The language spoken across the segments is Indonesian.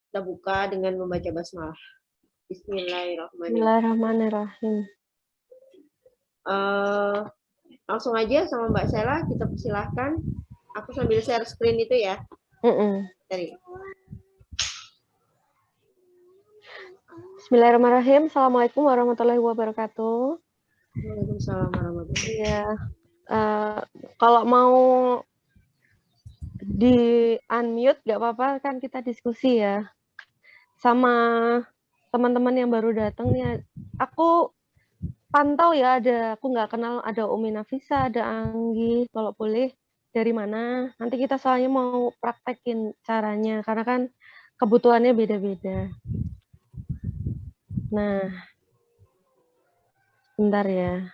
Kita buka dengan membaca basmalah. Bismillahirrahmanirrahim. Bismillahirrahmanirrahim. Langsung aja sama Mbak Sela, kita persilahkan. Aku sambil share screen itu ya. Dari. Bismillahirrahmanirrahim. Assalamualaikum warahmatullahi wabarakatuh. Waalaikumsalam warahmatullahi wabarakatuh. Iya. Kalau mau di unmute nggak apa-apa kan, kita diskusi ya sama teman-teman yang baru datang nih. Aku pantau ya, aku nggak kenal, ada Umi Nafisa, ada Anggi. Kalau boleh dari mana? Nanti kita soalnya mau praktekin caranya karena kan kebutuhannya beda-beda. Nah, bentar ya.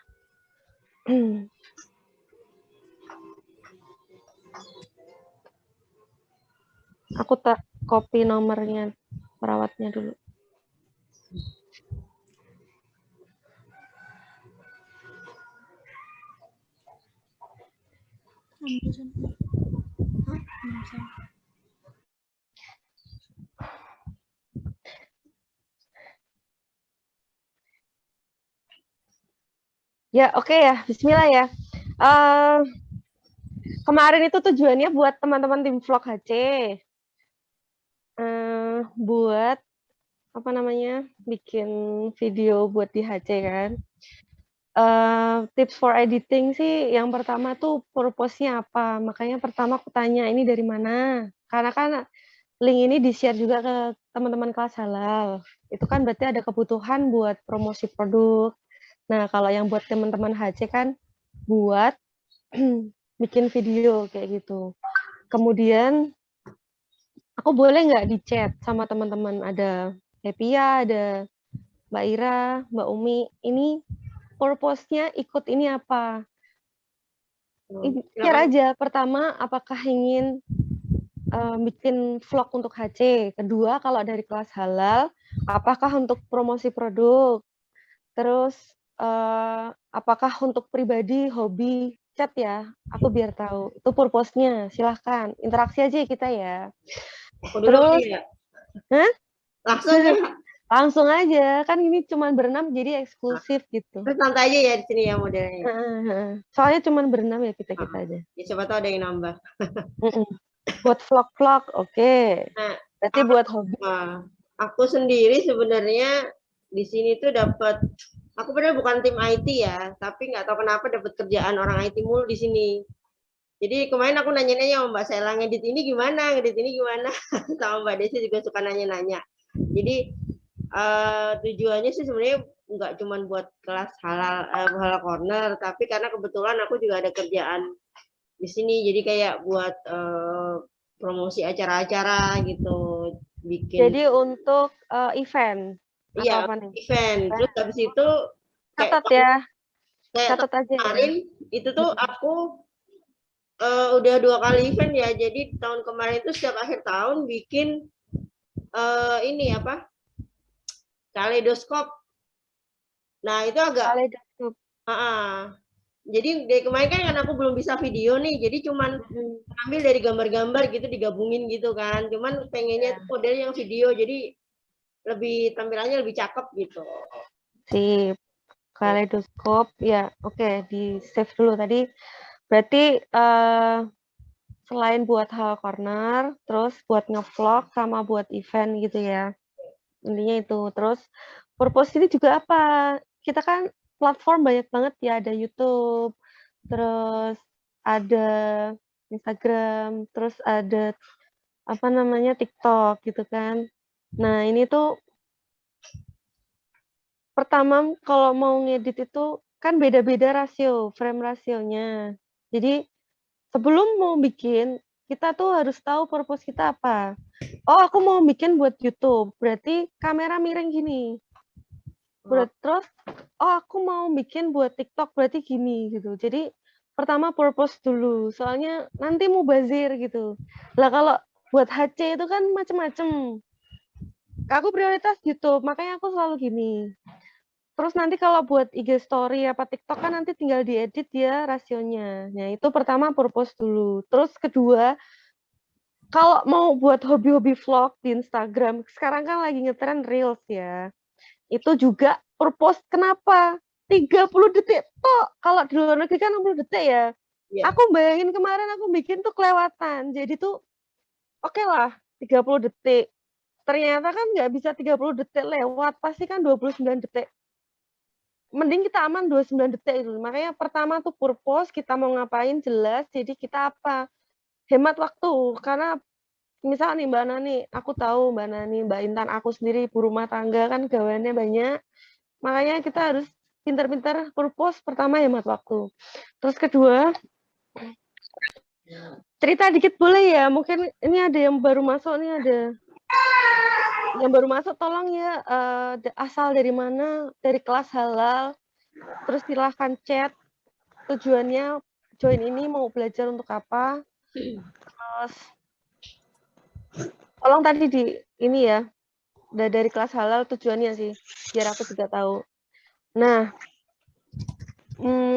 Aku tak copy nomornya perawatnya dulu. Ya, oke ya. Bismillah ya. Kemarin itu tujuannya buat teman-teman tim vlog HC. Buat apa namanya? Bikin video buat di HC kan. Tips for editing sih yang pertama tuh purpose-nya apa? Makanya pertama aku tanya ini dari mana? Karena kan link ini di-share juga ke teman-teman kelas halal. Itu kan berarti ada kebutuhan buat promosi produk. Nah, kalau yang buat teman-teman HC kan buat bikin video kayak gitu. Kemudian aku boleh nggak di chat sama teman-teman, ada Hepia, ada Mbak Ira, Mbak Umi, ini purpose-nya ikut ini apa? Share aja. Pertama, apakah ingin bikin vlog untuk HC? Kedua, kalau dari kelas halal, apakah untuk promosi produk? Terus, apakah untuk pribadi, hobi? Chat ya, aku biar tahu. Itu purpose-nya, silahkan. Interaksi aja kita ya. Aku dulu Terus, ya. hah? Langsung ya. Langsung aja, kan ini cuma berenam jadi eksklusif gitu. Terus santai aja ya di sini ya modelnya. Soalnya cuma berenam ya kita-kita aja. Ya siapa tahu ada yang nambah. Buat vlog-vlog, oke. Nah, Berarti buat hobi. aku sendiri sebenarnya di sini tuh dapat, aku padahal bukan tim IT ya, tapi nggak tahu kenapa dapat kerjaan orang IT mulu di sini. Jadi kemarin aku nanya-nanya sama Mbak Sela, ngedit ini gimana, sama Mbak Desi juga suka nanya-nanya. Jadi tujuannya sih sebenarnya nggak cuma buat kelas halal corner, tapi karena kebetulan aku juga ada kerjaan di sini, jadi kayak buat promosi acara-acara gitu, bikin. Jadi untuk event atau Iya, apa nih? event. Terus habis itu kayak Catat ya, kayak catat aja ya. kemarin itu tuh aku udah 2 kali event ya. Jadi tahun kemarin itu setiap akhir tahun bikin ini apa? Kaleidoskop. Nah, itu agak Kaleidoskop. jadi dari kemarin kan karena aku belum bisa video nih, jadi cuman ambil dari gambar-gambar gitu digabungin gitu kan. Cuman pengennya tuh model yang video, jadi lebih tampilannya lebih cakep gitu. Sip. Kaleidoskop ya, oke, di save dulu tadi. Berarti selain buat hal corner, terus buat ngevlog sama buat event gitu ya. Intinya itu. Terus purpose ini juga apa? Kita kan platform banyak banget ya, ada YouTube, terus ada Instagram, terus ada apa namanya TikTok gitu kan. Nah, ini tuh pertama kalau mau ngedit itu kan beda-beda rasio, frame rasionya. Jadi sebelum mau bikin, kita tuh harus tahu purpose kita apa. Oh, aku mau bikin buat YouTube, berarti kamera miring gini. Terus, oh aku mau bikin buat TikTok, berarti gini gitu. Jadi pertama purpose dulu, soalnya nanti mau bazir gitu. Lah kalau buat HC itu kan macem-macem. Aku prioritas YouTube, makanya aku selalu gini. Terus nanti kalau buat IG story apa TikTok kan nanti tinggal diedit ya rasionya. Nah, itu pertama purpose dulu. Terus kedua, kalau mau buat hobi-hobi vlog di Instagram, sekarang kan lagi ngetren Reels ya. Itu juga purpose kenapa? 30 detik toh. Kalau di luar negeri kan 60 detik ya. Iya. Aku bayangin kemarin aku bikin tuh kelewatan. Jadi tuh oke lah 30 detik. Ternyata kan nggak bisa 30 detik lewat, pasti kan 29 detik. Mending kita aman 29 detik itu. Makanya pertama tuh purpose, kita mau ngapain jelas, jadi kita apa? Hemat waktu. Karena misal nih Mbak Nani, aku tahu Mbak Nani, Mbak Intan, aku sendiri ibu rumah tangga kan gawaannya banyak. Makanya kita harus pintar-pintar purpose, pertama hemat waktu. Terus kedua, cerita dikit boleh ya? Mungkin ini ada yang baru masuk, nih ada yang baru masuk tolong ya, asal dari mana, dari kelas halal, terus silahkan chat, tujuannya join ini mau belajar untuk apa, terus tolong tadi di ini ya, dari kelas halal tujuannya sih, biar aku juga tahu. Nah,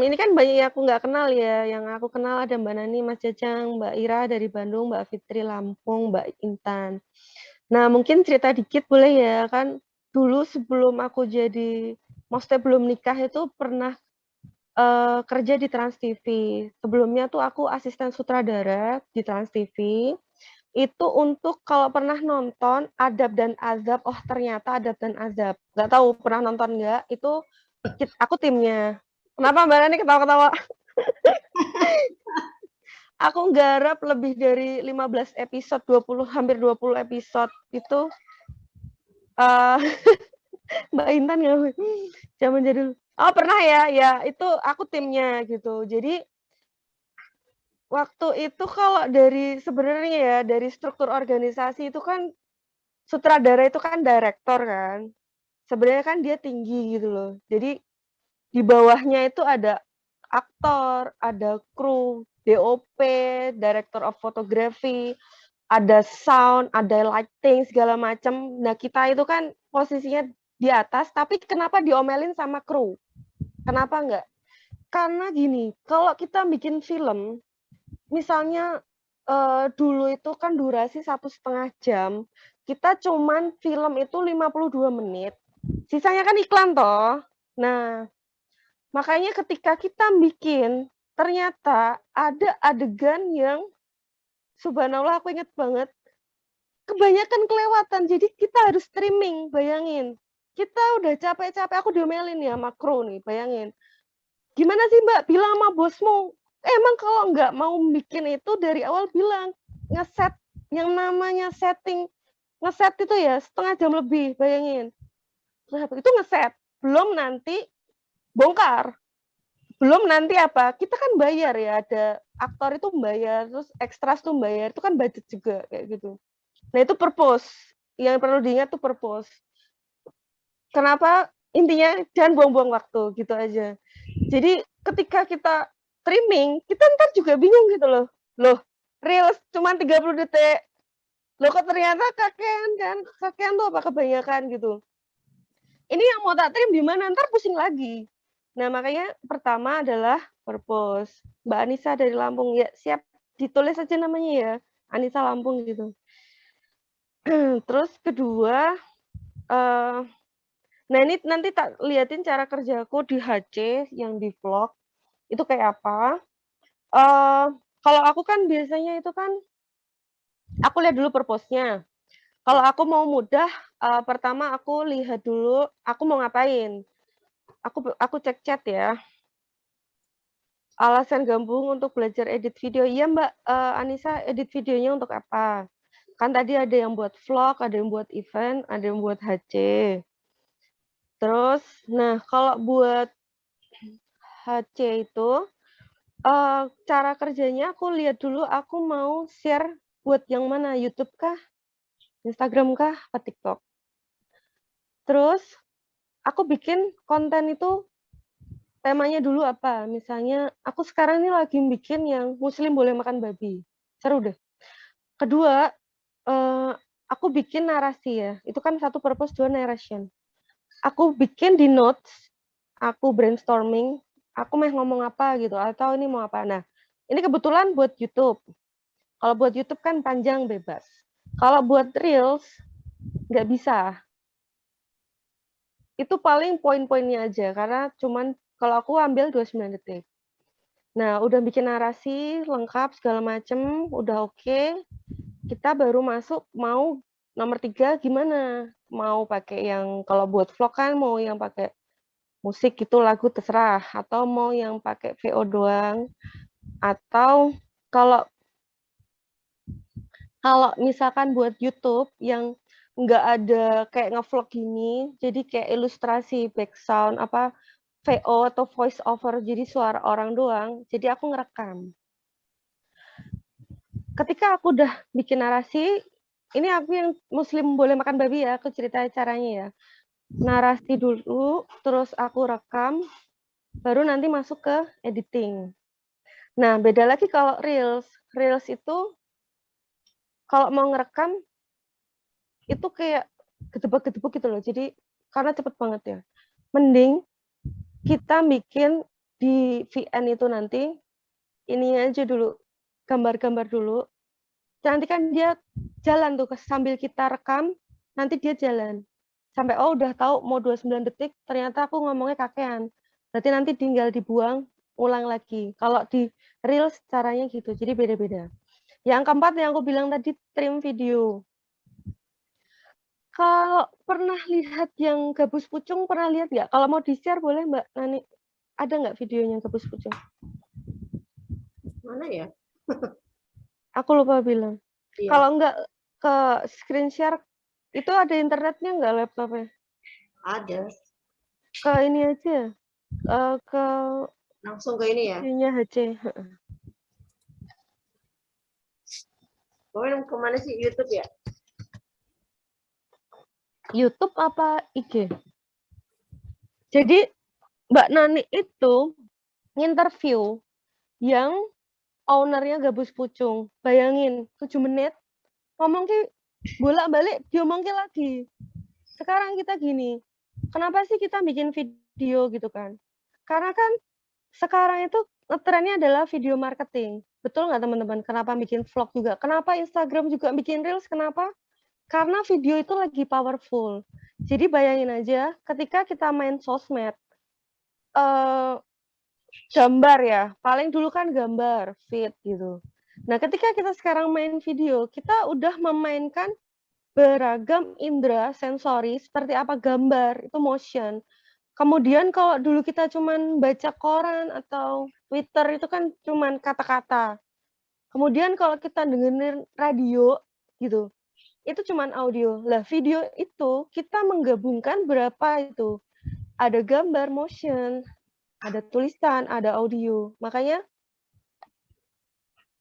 ini kan banyak yang aku nggak kenal ya, yang aku kenal ada Mbak Nani, Mas Jajang, Mbak Ira dari Bandung, Mbak Fitri Lampung, Mbak Intan. Nah, mungkin cerita dikit boleh ya, kan dulu sebelum aku jadi, maksudnya belum nikah itu pernah kerja di Trans TV. Sebelumnya tuh aku asisten sutradara di Trans TV. Itu untuk kalau pernah nonton Adab dan Azab, oh ternyata Adab dan Azab. Nggak tahu pernah nonton nggak? Itu aku timnya. Kenapa Mbak Nani ketawa-ketawa? Aku nggarap lebih dari 15 episode, 20 hampir 20 episode itu Mbak Intan nggak? Zaman jadul. Oh pernah ya, ya itu aku timnya gitu. Jadi waktu itu kalau dari sebenarnya ya dari struktur organisasi itu kan sutradara itu kan direktor kan. Sebenarnya kan dia tinggi gitu loh. Jadi di bawahnya itu ada aktor, ada kru, DOP, director of photography, ada sound, ada lighting segala macam. Nah, kita itu kan posisinya di atas, tapi kenapa diomelin sama kru? Kenapa enggak? Karena gini, kalau kita bikin film, misalnya dulu itu kan durasi 1,5 jam, kita cuman film itu 52 menit, sisanya kan iklan toh. Nah, makanya ketika kita bikin, ternyata ada adegan yang subhanallah aku inget banget, kebanyakan kelewatan, jadi kita harus streaming, bayangin. Kita udah capek-capek, aku diomelin ya sama kru nih, bayangin. Gimana sih Mbak, bilang sama bosmu, emang kalau nggak mau bikin itu dari awal bilang, ngeset, yang namanya setting, ngeset itu ya 1/2 jam lebih, bayangin. Terus itu ngeset, belum nanti bongkar. Belum nanti apa, kita kan bayar ya, ada aktor itu bayar, terus ekstras tuh bayar, itu kan budget juga, kayak gitu. Nah itu purpose, yang perlu diingat tuh purpose. Kenapa? Intinya jangan buang-buang waktu, gitu aja. Jadi ketika kita streaming, kita ntar juga bingung gitu loh. Loh, reels cuma 30 detik. Loh kok ternyata kakean kan? Kakean tuh apa kebanyakan gitu. Ini yang mau tak trim di mana? Ntar pusing lagi. Nah, makanya pertama adalah purpose. Mbak Anissa dari Lampung, ya siap ditulis aja namanya ya. Anissa Lampung gitu. Terus kedua, nah ini nanti tak liatin cara kerjaku di HC yang di vlog itu kayak apa. Kalau aku kan biasanya itu kan aku lihat dulu purpose-nya. Kalau aku mau mudah, pertama aku lihat dulu aku mau ngapain. Aku cek chat ya. Alasan gabung untuk belajar edit video. Iya Mbak Anissa, edit videonya untuk apa? Kan tadi ada yang buat vlog, ada yang buat event, ada yang buat HC. Terus, nah kalau buat HC itu, cara kerjanya aku lihat dulu aku mau share buat yang mana, YouTube kah, Instagram kah, atau TikTok. Terus, aku bikin konten itu temanya dulu apa, misalnya aku sekarang ini lagi bikin yang muslim boleh makan babi, seru deh. Kedua, aku bikin narasi ya, itu kan satu purpose, dua narration. Aku bikin di notes, aku brainstorming, aku mau ngomong apa gitu, atau ini mau apa. Nah, ini kebetulan buat YouTube. Kalau buat YouTube kan panjang bebas. Kalau buat Reels nggak bisa. Itu paling poin-poinnya aja karena cuman kalau aku ambil 29 detik. Nah, udah bikin narasi lengkap segala macem, udah oke. Kita baru masuk mau nomor 3 gimana? Mau pakai yang kalau buat vlog kan mau yang pakai musik gitu lagu terserah atau mau yang pakai VO doang atau kalau kalau misalkan buat YouTube yang nggak ada kayak ngevlog gini, jadi kayak ilustrasi background apa VO atau voice over, jadi suara orang doang, jadi aku ngerekam. Ketika aku udah bikin narasi, ini aku yang muslim boleh makan babi ya, aku cerita caranya ya. Narasi dulu, terus aku rekam, baru nanti masuk ke editing. Nah, beda lagi kalau Reels. Reels itu kalau mau ngerekam itu kayak gedebak-gedebuk gitu loh. Jadi karena cepet banget ya. Mending kita bikin di VN itu nanti ini aja dulu, gambar-gambar dulu. Nanti kan dia jalan tuh sambil kita rekam, nanti dia jalan. Sampai oh udah tahu mau 29 detik, ternyata aku ngomongnya kakean. Berarti nanti tinggal dibuang, ulang lagi. Kalau di Reels caranya gitu, jadi beda-beda. Yang keempat yang aku bilang tadi, trim video. Kalau pernah lihat yang gabus pucung, pernah lihat nggak? Kalau mau di-share boleh Mbak Nani. Ada nggak videonya gabus pucung? Mana ya? Aku lupa bilang. Iya. Kalau nggak ke screen share, itu ada internetnya nggak laptopnya? Ada. Ke ini aja, ke Langsung ke ini ya. ininya HC. Pokoknya kemana sih YouTube ya? YouTube apa IG? Jadi Mbak Nani itu nginterview yang ownernya gabus pucung. Bayangin, 7 menit ngomong ke bolak-balik diomong ke lagi. Sekarang kita gini, kenapa sih kita bikin video gitu kan? Karena kan sekarang itu trennya adalah video marketing. Betul nggak teman-teman? Kenapa bikin vlog juga? Kenapa Instagram juga bikin Reels? Kenapa? Karena video itu lagi powerful. Jadi bayangin aja ketika kita main sosmed, gambar ya, paling dulu kan gambar, feed gitu. Nah, ketika kita sekarang main video, kita udah memainkan beragam indera sensori seperti apa gambar, itu motion. Kemudian kalau dulu kita cuman baca koran atau Twitter itu kan cuman kata-kata. Kemudian kalau kita dengerin radio gitu, itu cuman audio. Lah video itu kita menggabungkan berapa itu? Ada gambar, motion, ada tulisan, ada audio. Makanya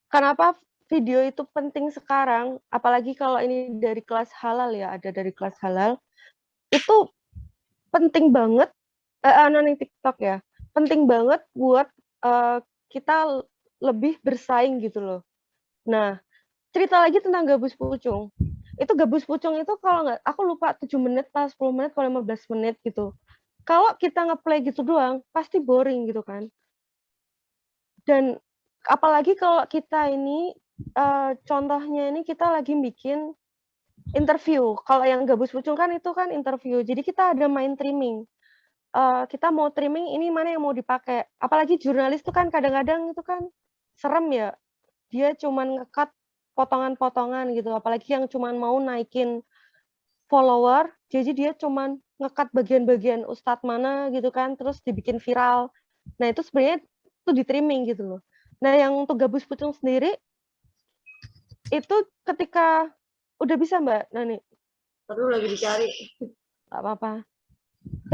kenapa video itu penting sekarang, apalagi kalau ini dari kelas halal ya, ada dari kelas halal, itu penting banget, non TikTok ya, penting banget buat kita lebih bersaing gitu loh. Nah, cerita lagi tentang gabus pucung. Itu gabus pucung itu kalau nggak, aku lupa 7 menit, pas 10 menit, kalau 15 menit gitu. Kalau kita ngeplay gitu doang, pasti boring gitu kan. Dan apalagi kalau kita ini, contohnya ini kita lagi bikin interview. Kalau yang gabus pucung kan itu kan interview. Jadi kita ada main trimming. Kita mau trimming ini mana yang mau dipakai. Apalagi jurnalis tuh kan kadang-kadang itu kan serem ya. Dia cuman nge-cut potongan-potongan gitu. Apalagi yang cuman mau naikin follower, jadi dia cuman nge-cut bagian-bagian ustadz mana gitu kan, terus dibikin viral. Nah, itu sebenarnya itu di-trimming gitu loh. Nah, yang untuk gabus pucung sendiri, itu ketika udah bisa Mbak Nani? Perlu lagi dicari. Nggak apa-apa.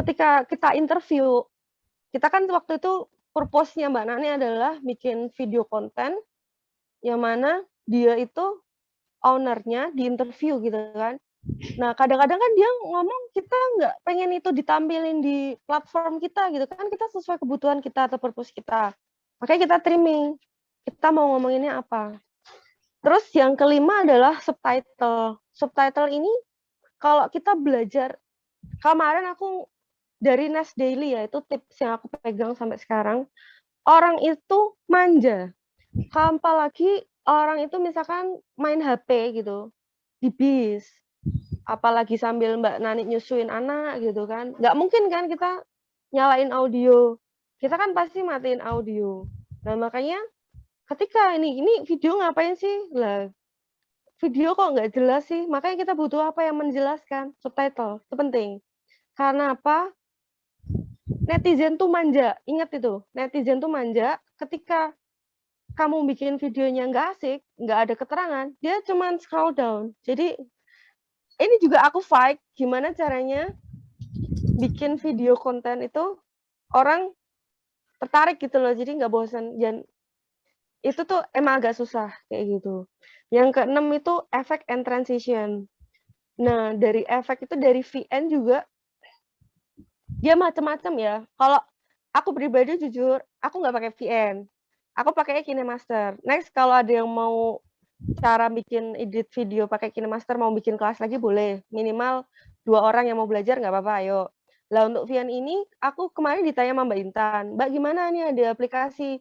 Ketika kita interview, kita kan waktu itu purpose-nya Mbak Nani adalah bikin video konten yang mana dia itu owner-nya di interview gitu kan. Nah, kadang-kadang kan dia ngomong kita nggak pengen itu ditampilin di platform kita gitu kan, kita sesuai kebutuhan kita atau purpose kita. Makanya kita trimming. Kita mau ngomonginnya apa. Terus yang kelima adalah subtitle. Subtitle ini kalau kita belajar, kemarin aku dari Nes Daily ya, itu tips yang aku pegang sampai sekarang. Orang itu manja. Apalagi orang itu misalkan main HP gitu, di bis, apalagi sambil Mbak Nani nyusuin anak gitu kan, nggak mungkin kan kita nyalain audio, kita kan pasti matiin audio. Nah, makanya ketika ini video ngapain sih? Lah, video kok nggak jelas sih? Makanya kita butuh apa yang menjelaskan, subtitle, itu penting. Karena apa? Netizen tuh manja, ingat itu, netizen tuh manja, ketika kamu bikin videonya nggak asik, nggak ada keterangan, dia cuman scroll down. Jadi, ini juga aku fight, gimana caranya bikin video konten itu orang tertarik gitu loh, jadi nggak bosan. Dan itu tuh emang agak susah kayak gitu. Yang keenam itu effect and transition. Nah, dari efek itu dari VN juga dia macam-macam ya. Kalau aku pribadi jujur, aku nggak pakai VN. Aku pakainya KineMaster. Next kalau ada yang mau cara bikin edit video pakai KineMaster, mau bikin kelas lagi boleh. Minimal 2 orang yang mau belajar nggak apa-apa, ayo. Lah untuk VN ini, aku kemarin ditanya sama Mbak Intan, "Mbak gimana nih ada aplikasi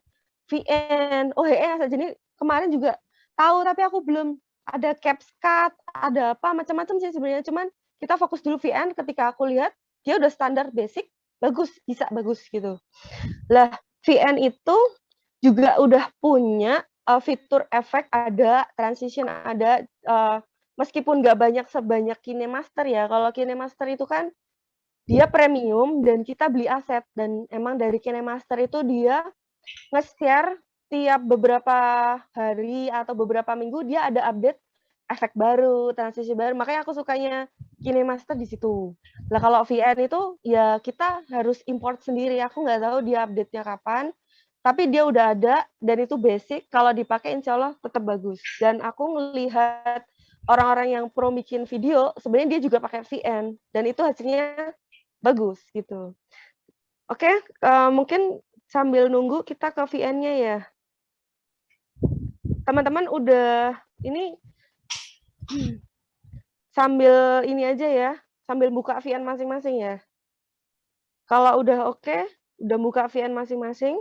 VN?" Oh saja nih kemarin juga tahu, tapi aku belum ada CapCut, ada apa, macam-macam sih sebenarnya. Cuman kita fokus dulu VN, ketika aku lihat dia udah standar basic, bagus, bisa bagus gitu. Lah VN itu juga udah punya fitur efek ada, transition ada, meskipun nggak banyak sebanyak KineMaster ya. Kalau KineMaster itu kan dia premium dan kita beli aset, dan emang dari KineMaster itu dia nge-share tiap beberapa hari atau beberapa minggu dia ada update efek baru, transisi baru. Makanya aku sukanya KineMaster di situ. Lah kalau VN itu ya kita harus import sendiri. Aku nggak tahu dia update-nya kapan. Tapi dia udah ada dan itu basic. Kalau dipakai insya Allah tetap bagus. Dan aku ngelihat orang-orang yang pro bikin video, sebenarnya dia juga pakai VN dan itu hasilnya bagus gitu. Oke, mungkin sambil nunggu kita ke VN-nya ya. Teman-teman udah ini sambil ini aja ya, sambil buka VN masing-masing ya. Kalau udah oke, udah buka VN masing-masing,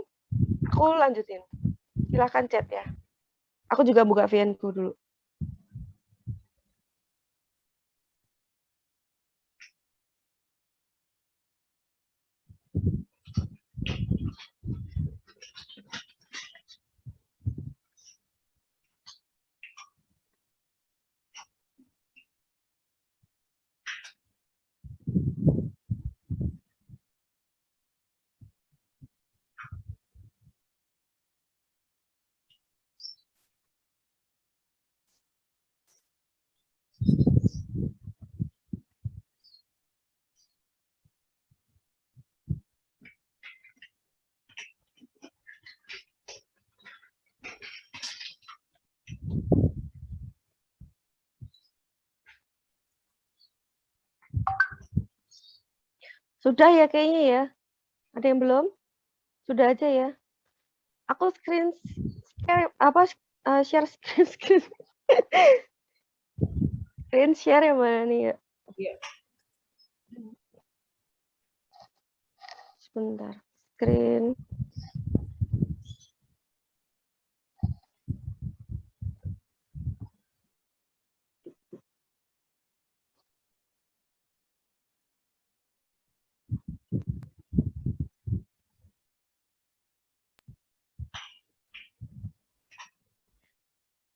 aku lanjutin. Silahkan chat ya. Aku juga buka VN-ku dulu. Sudah ya kayaknya ya. Ada yang belum? Sudah aja ya. Aku share screen share yang mana nih ya? Iya. Sebentar. Screen.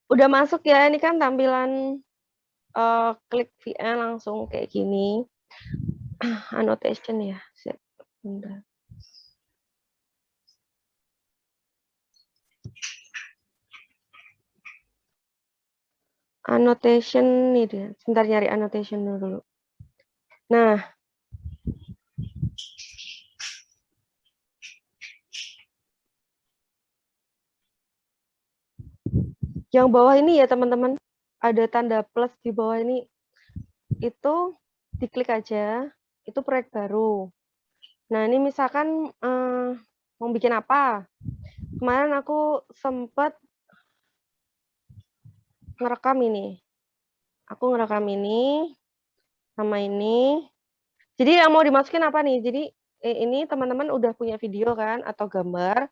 Udah masuk ya, ini kan tampilan klik VN langsung kayak gini. Annotation ya. Sebentar. Annotation nih dia. Sebentar nyari annotation dulu. Nah. Yang bawah ini ya teman-teman, ada tanda plus di bawah ini. Itu diklik aja, itu proyek baru. Nah ini misalkan mau bikin apa? Kemarin aku sempat ngerekam ini. Aku ngerekam ini sama ini. Jadi yang mau dimasukin apa nih? Jadi ini teman-teman udah punya video kan atau gambar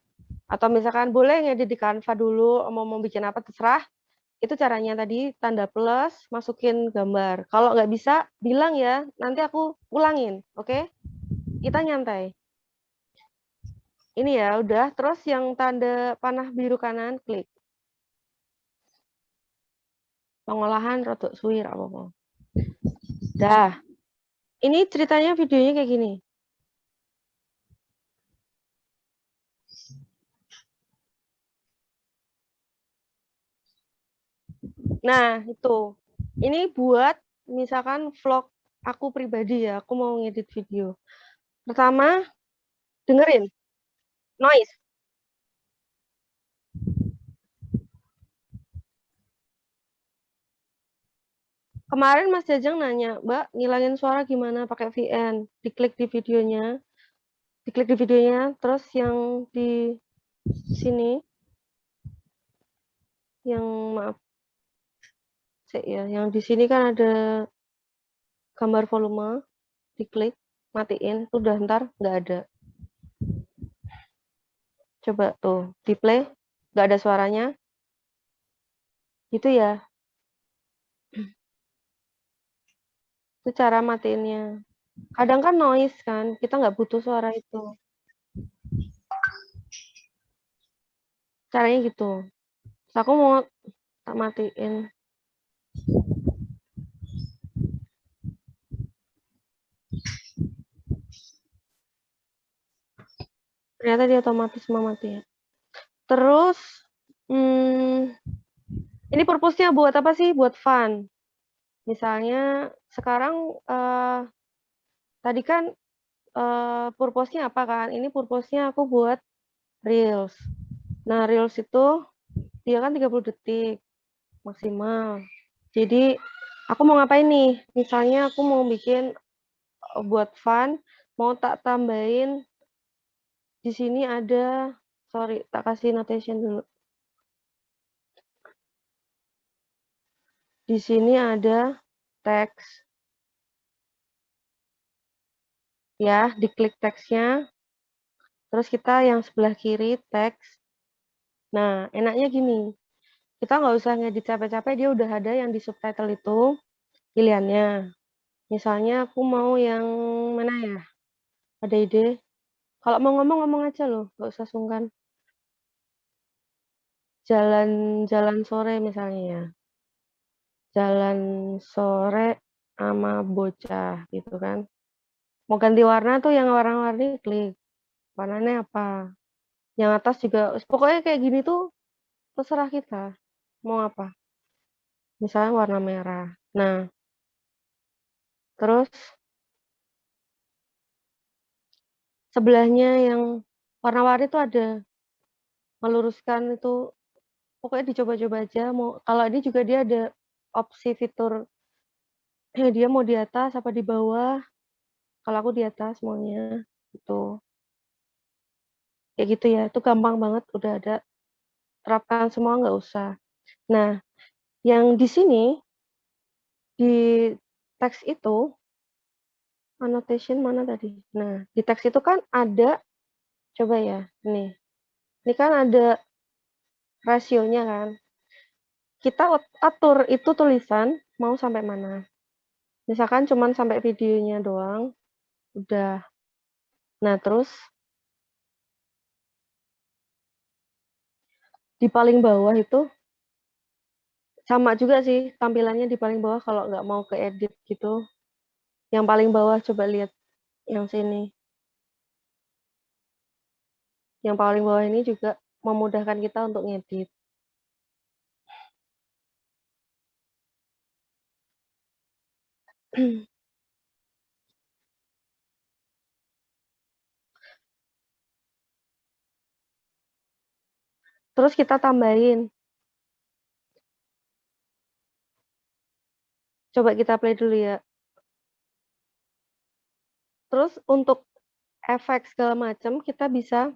Atau misalkan boleh ngedit di Canva dulu, mau bikin apa terserah. Itu caranya tadi, tanda plus, masukin gambar. Kalau nggak bisa, bilang ya, nanti aku ulangin, oke? Kita nyantai. Ini ya, udah. Terus yang tanda panah biru kanan, klik. Pengolahan rotok suwir apa-apa. Dah. Ini ceritanya videonya kayak gini. Nah, itu. Ini buat misalkan vlog aku pribadi ya, aku mau ngedit video. Pertama, dengerin noise. Kemarin Mas Jajang nanya, Mbak, ngilangin suara gimana pakai VN? Diklik di videonya, terus yang di sini, yang maaf, ya, yang di sini kan ada gambar volume, diklik, matiin, udah ntar nggak ada. Coba tuh, di play, nggak ada suaranya. Gitu ya. Itu cara matiinnya. Kadang kan noise kan, kita nggak butuh suara itu. Caranya gitu. Terus aku mau tak matiin. Ternyata dia otomatis mau mati ya. Terus, ini purpose-nya buat apa sih? Buat fun. Misalnya sekarang tadi kan purpose-nya apa kan? Ini purpose-nya aku buat reels. Nah, reels itu dia kan 30 detik maksimal. Jadi aku mau ngapain nih? Misalnya aku mau bikin buat fun, mau tak tambahin di sini ada, sorry, tak kasih notation dulu. Di sini ada teks. Ya, diklik teksnya. Terus kita yang sebelah kiri teks. Nah, enaknya gini. Kita nggak usah ngedit capek-capek, dia udah ada yang di subtitle itu pilihannya. Misalnya aku mau yang mana ya? Ada ide? Kalau mau ngomong aja loh, nggak usah sungkan. Jalan-jalan sore misalnya ya. Jalan sore sama bocah gitu kan. Mau ganti warna tuh yang warna-warni klik. Warnanya apa? Yang atas juga, pokoknya kayak gini tuh terserah kita. Mau apa? Misalnya warna merah. Nah, terus sebelahnya yang warna-warni tuh ada meluruskan itu. Pokoknya dicoba-coba aja. Mau kalau ini juga dia ada opsi fitur dia mau di atas apa di bawah. Kalau aku di atas maunya gitu. Kayak gitu ya. Itu gampang banget udah ada. Terapkan semua nggak usah. Nah, yang di sini di teks itu annotation mana tadi? Nah, di teks itu kan ada coba ya. Nih. Ini kan ada rasionya kan. Kita atur itu tulisan mau sampai mana. Misalkan cuman sampai videonya doang, udah. Nah, terus di paling bawah itu sama juga sih tampilannya di paling bawah kalau nggak mau ke edit gitu. Yang paling bawah coba lihat yang sini. Yang paling bawah ini juga memudahkan kita untuk ngedit. Terus kita tambahin. Coba kita play dulu ya. Terus untuk efek segala macam kita bisa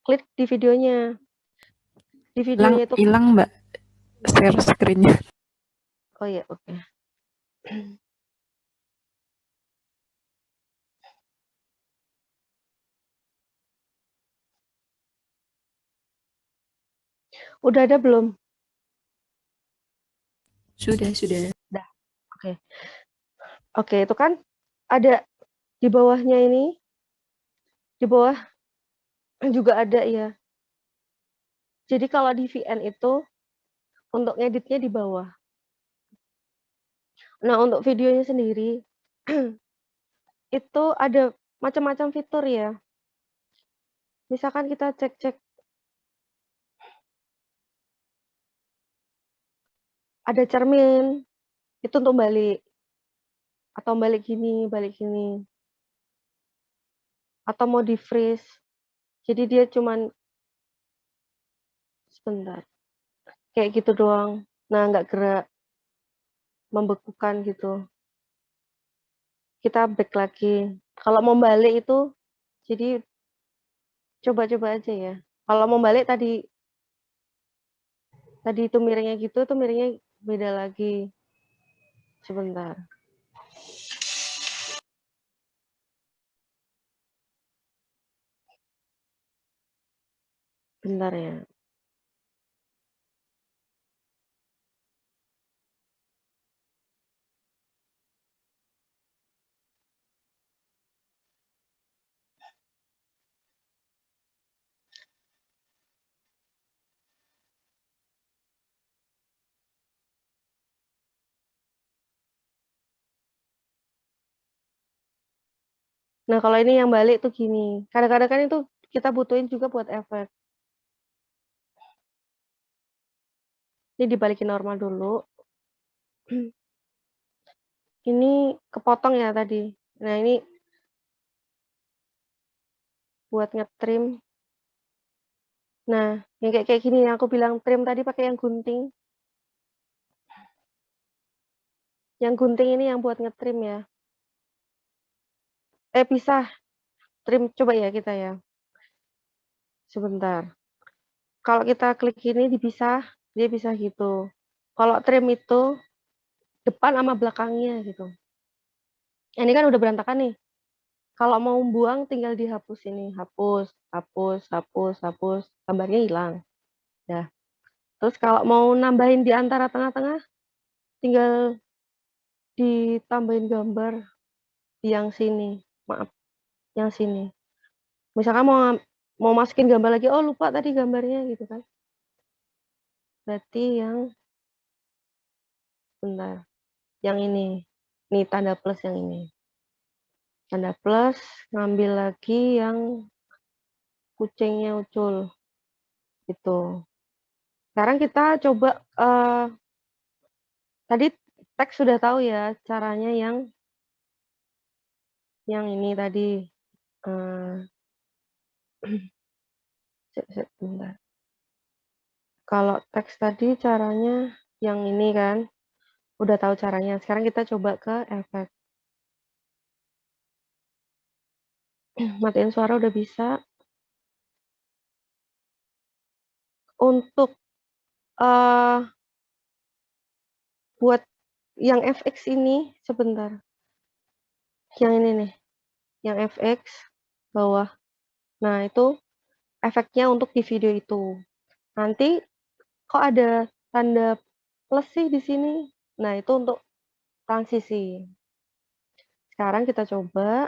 klik di videonya. Di videonya itu Hilang Mbak share screen-nya. oh ya, oke. Udah ada belum? Sudah. Oke. Oke, itu kan ada di bawahnya ini, di bawah juga ada ya. Jadi kalau di VN itu untuk ngeditnya di bawah. Nah, untuk videonya sendiri itu ada macam-macam fitur ya. Misalkan kita cek-cek ada cermin, itu untuk balik atau balik gini, atau mau di freeze. Jadi dia cuman sebentar, kayak gitu doang. Nah, nggak gerak, membekukan gitu. Kita back lagi. Kalau mau balik itu, jadi coba-coba aja ya. Kalau mau balik tadi itu miringnya gitu, tuh miringnya beda lagi. Sebentar. Bentar ya. Nah, kalau ini yang balik tuh gini. Kadang-kadang kan itu kita butuhin juga buat efek. Ini dibalikin normal dulu. Ini kepotong ya tadi. Nah, ini buat ngetrim. Nah, yang kayak gini yang aku bilang trim tadi pakai yang gunting. Yang gunting ini yang buat ngetrim ya. Pisah. Trim coba ya kita ya. Sebentar. Kalau kita klik ini dipisah, dia bisa gitu. Kalau trim itu depan sama belakangnya gitu. Ini kan udah berantakan nih. Kalau mau buang tinggal dihapus ini, hapus, gambarnya hilang. Ya. Terus kalau mau nambahin di antara tengah-tengah, tinggal ditambahin gambar di yang sini. Maaf, yang sini. Misalkan mau masukin gambar lagi, oh lupa tadi gambarnya gitu kan. Berarti yang bentar. Yang ini. Nih tanda plus yang ini. Tanda plus, ngambil lagi yang kucingnya Ucul. Gitu. Sekarang kita coba tadi teks sudah tahu ya caranya yang ini tadi. Bentar. Kalau teks tadi caranya yang ini kan, udah tahu caranya. Sekarang kita coba ke efek. Matiin suara udah bisa. Untuk buat yang FX ini sebentar. Yang ini nih, yang FX bawah. Nah, itu efeknya untuk di video itu. Nanti kok ada tanda plus sih di sini? Nah, itu untuk transisi. Sekarang kita coba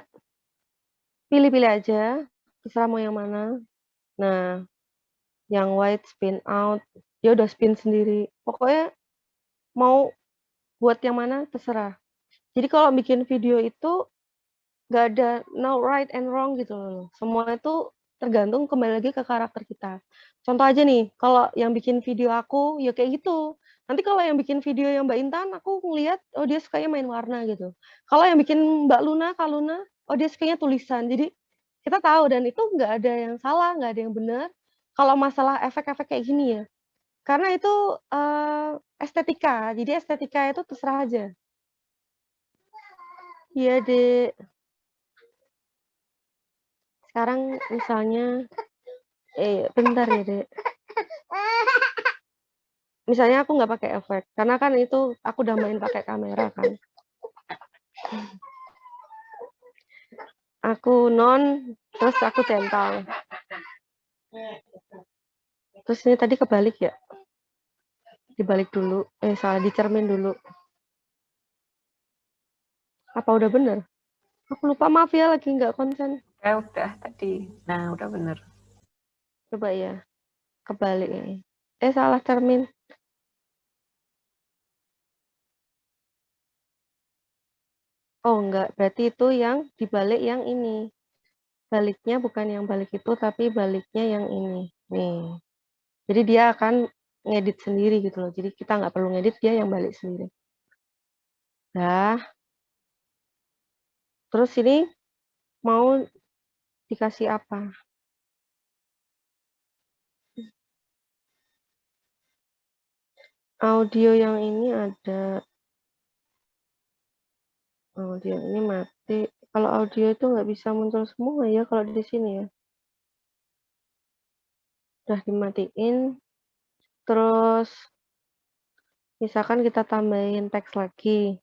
pilih-pilih aja, terserah mau yang mana. Nah, yang white spin out, dia udah spin sendiri. Pokoknya mau buat yang mana terserah. Jadi kalau bikin video itu nggak ada no right and wrong gitu loh. Semua itu tergantung kembali lagi ke karakter kita. Contoh aja nih, kalau yang bikin video aku ya kayak gitu. Nanti kalau yang bikin video yang Mbak Intan, aku ngeliat, oh dia sukanya main warna gitu. Kalau yang bikin Mbak Luna, Kak Luna, oh dia sukanya tulisan. Jadi kita tahu dan itu nggak ada yang salah, nggak ada yang benar. Kalau masalah efek-efek kayak gini ya, karena itu estetika. Jadi estetika itu terserah aja. Iya, Dek. Sekarang misalnya bentar ya, Dek. Misalnya aku nggak pakai efek, karena kan itu aku udah main pakai kamera kan. Aku terus aku centang. Terus ini tadi kebalik ya? Dibalik dulu. Salah, dicermin dulu. Apa udah bener? Aku lupa, maaf ya, lagi nggak konsen. Udah tadi. Nah, udah bener. Coba ya. Kebalik ini. Salah cermin. Oh, enggak. Berarti itu yang dibalik yang ini. Baliknya bukan yang balik itu, tapi baliknya yang ini. Nih. Jadi dia akan ngedit sendiri gitu loh. Jadi kita nggak perlu ngedit, dia yang balik sendiri. Nah, terus ini mau dikasih apa? Audio yang ini ada. Audio ini mati. Kalau audio itu nggak bisa muncul semua ya kalau di sini ya. Udah dimatiin. Terus misalkan kita tambahin teks lagi.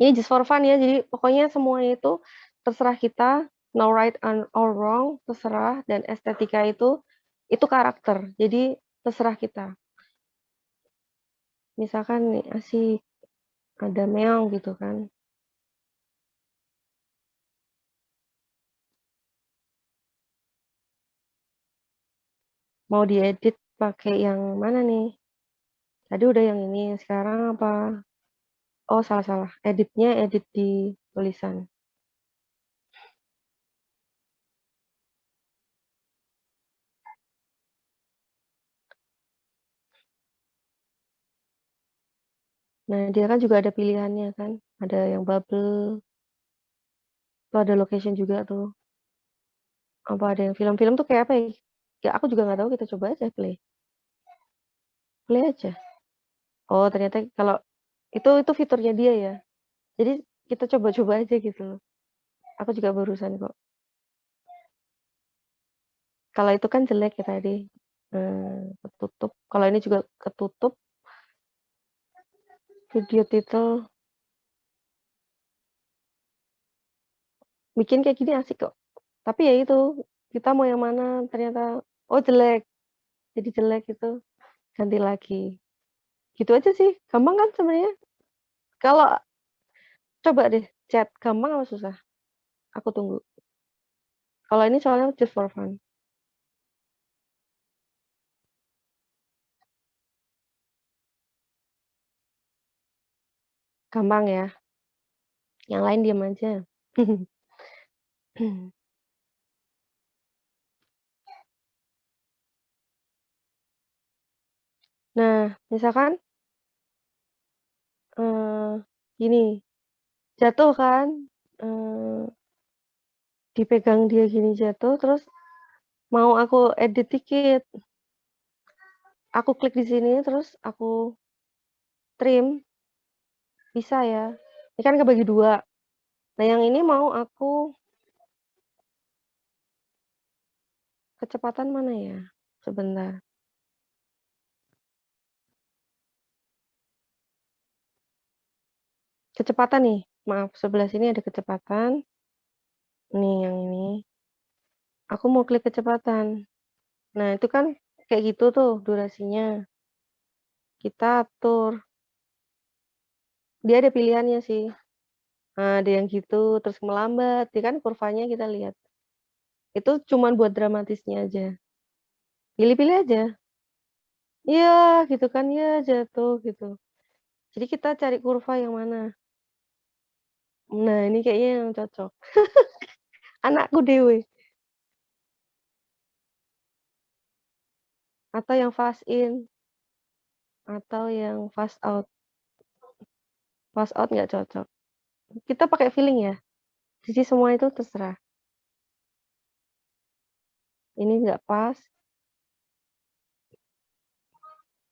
Ini just for fun ya. Jadi pokoknya semuanya itu terserah kita. No right or wrong, terserah. Dan estetika itu karakter. Jadi terserah kita. Misalkan nih asik ada meong gitu kan. Mau diedit pakai yang mana nih? Tadi udah yang ini, sekarang apa? Oh, salah-salah. Editnya edit di tulisan. Nah, dia kan juga ada pilihannya kan. Ada yang bubble. Tuh ada location juga tuh. Apa ada yang film-film tuh kayak apa ya? Ya aku juga nggak tahu, kita coba aja play. Play aja. Oh, ternyata kalau itu fiturnya dia ya. Jadi kita coba-coba aja gitu loh. Aku juga barusan kok. Kalau itu kan jelek ya tadi. Ketutup. Kalau ini juga ketutup. Video title. Bikin kayak gini asik kok. Tapi ya itu, kita mau yang mana ternyata, oh jelek. Jadi jelek itu, ganti lagi. Gitu aja sih. Gampang kan sebenarnya? Kalau coba deh chat, gampang apa susah? Aku tunggu. Kalau ini soalnya just for fun. Gampang ya. Yang lain diam aja. Nah, misalkan gini, jatuh kan, dipegang dia gini jatuh, terus mau aku edit dikit. Aku klik di sini, terus aku trim, bisa ya. Ini kan kebagi dua. Nah, yang ini mau aku kecepatan mana ya? Sebentar. Kecepatan nih. Maaf, sebelah sini ada kecepatan. Nih, yang ini. Aku mau klik kecepatan. Nah, itu kan kayak gitu tuh durasinya. Kita atur. Dia ada pilihannya sih. Nah, ada yang gitu, terus melambat. Dia kan kurvanya kita lihat. Itu cuman buat dramatisnya aja. Pilih-pilih aja. Iya, gitu kan. Ya, jatuh gitu. Jadi kita cari kurva yang mana. Nah, ini kayaknya yang cocok. Anakku dewe. Atau yang fast in. Atau yang fast out. Fast out nggak cocok. Kita pakai feeling ya. Jadi semua itu terserah. Ini nggak pas.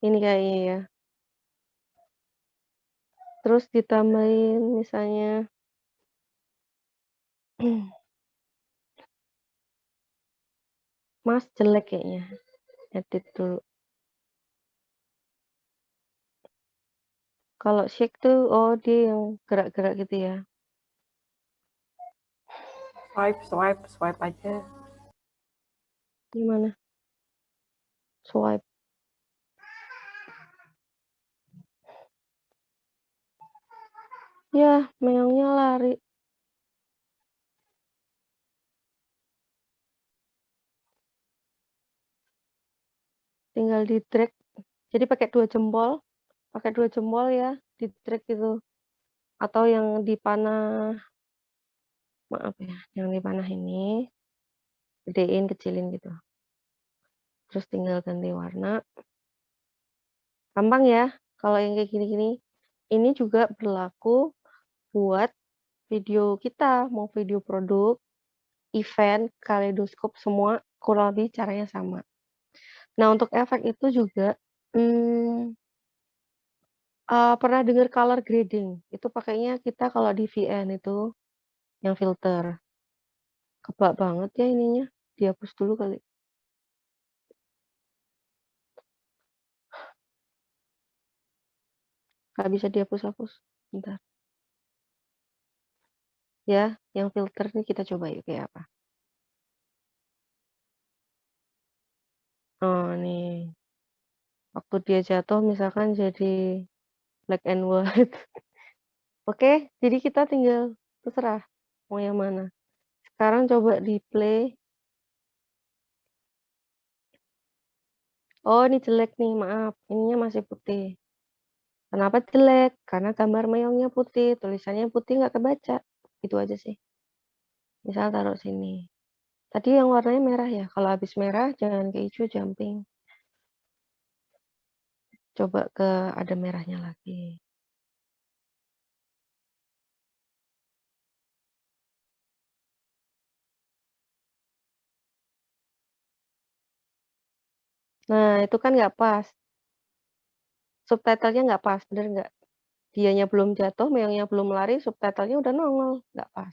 Ini kayaknya ya. Terus ditambahin misalnya. Mas jelek kayaknya. Edit dulu. Kalau shake tuh, oh dia yang gerak-gerak gitu ya. Swipe aja. Gimana? Swipe. Ya, meongnya lari. Tinggal di drag. Jadi pakai 2 jempol. Pakai 2 jempol ya, di drag gitu. Atau yang dipanah, maaf ya, yang dipanah ini gedein, kecilin gitu. Terus tinggal ganti warna. Gampang ya, kalau yang kayak gini-gini. Ini juga berlaku buat video kita, mau video produk, event, kaleidoskop, semua kurang lebih caranya sama. Nah, untuk efek itu juga, pernah dengar color grading? Itu pakainya kita kalau di VN itu, yang filter. Kebak banget ya ininya, dihapus dulu kali. Nggak bisa dihapus-hapus, bentar. Ya, yang filter nih kita coba yuk kayak apa. Oh, nih. Waktu dia jatuh misalkan jadi black and white. Oke, jadi kita tinggal terserah mau yang mana. Sekarang coba di play. Oh, ini jelek nih, maaf. Ininya masih putih. Kenapa jelek? Karena gambar meongnya putih, tulisannya putih nggak kebaca. Itu aja sih. Misal taruh sini. Tadi yang warnanya merah ya. Kalau habis merah jangan ke hijau, jumping. Coba ke ada merahnya lagi. Nah, itu kan nggak pas. Subtitlenya nggak pas, bener nggak? Dianya belum jatuh, meongnya belum lari, subtitlenya udah nongol. Nggak pas.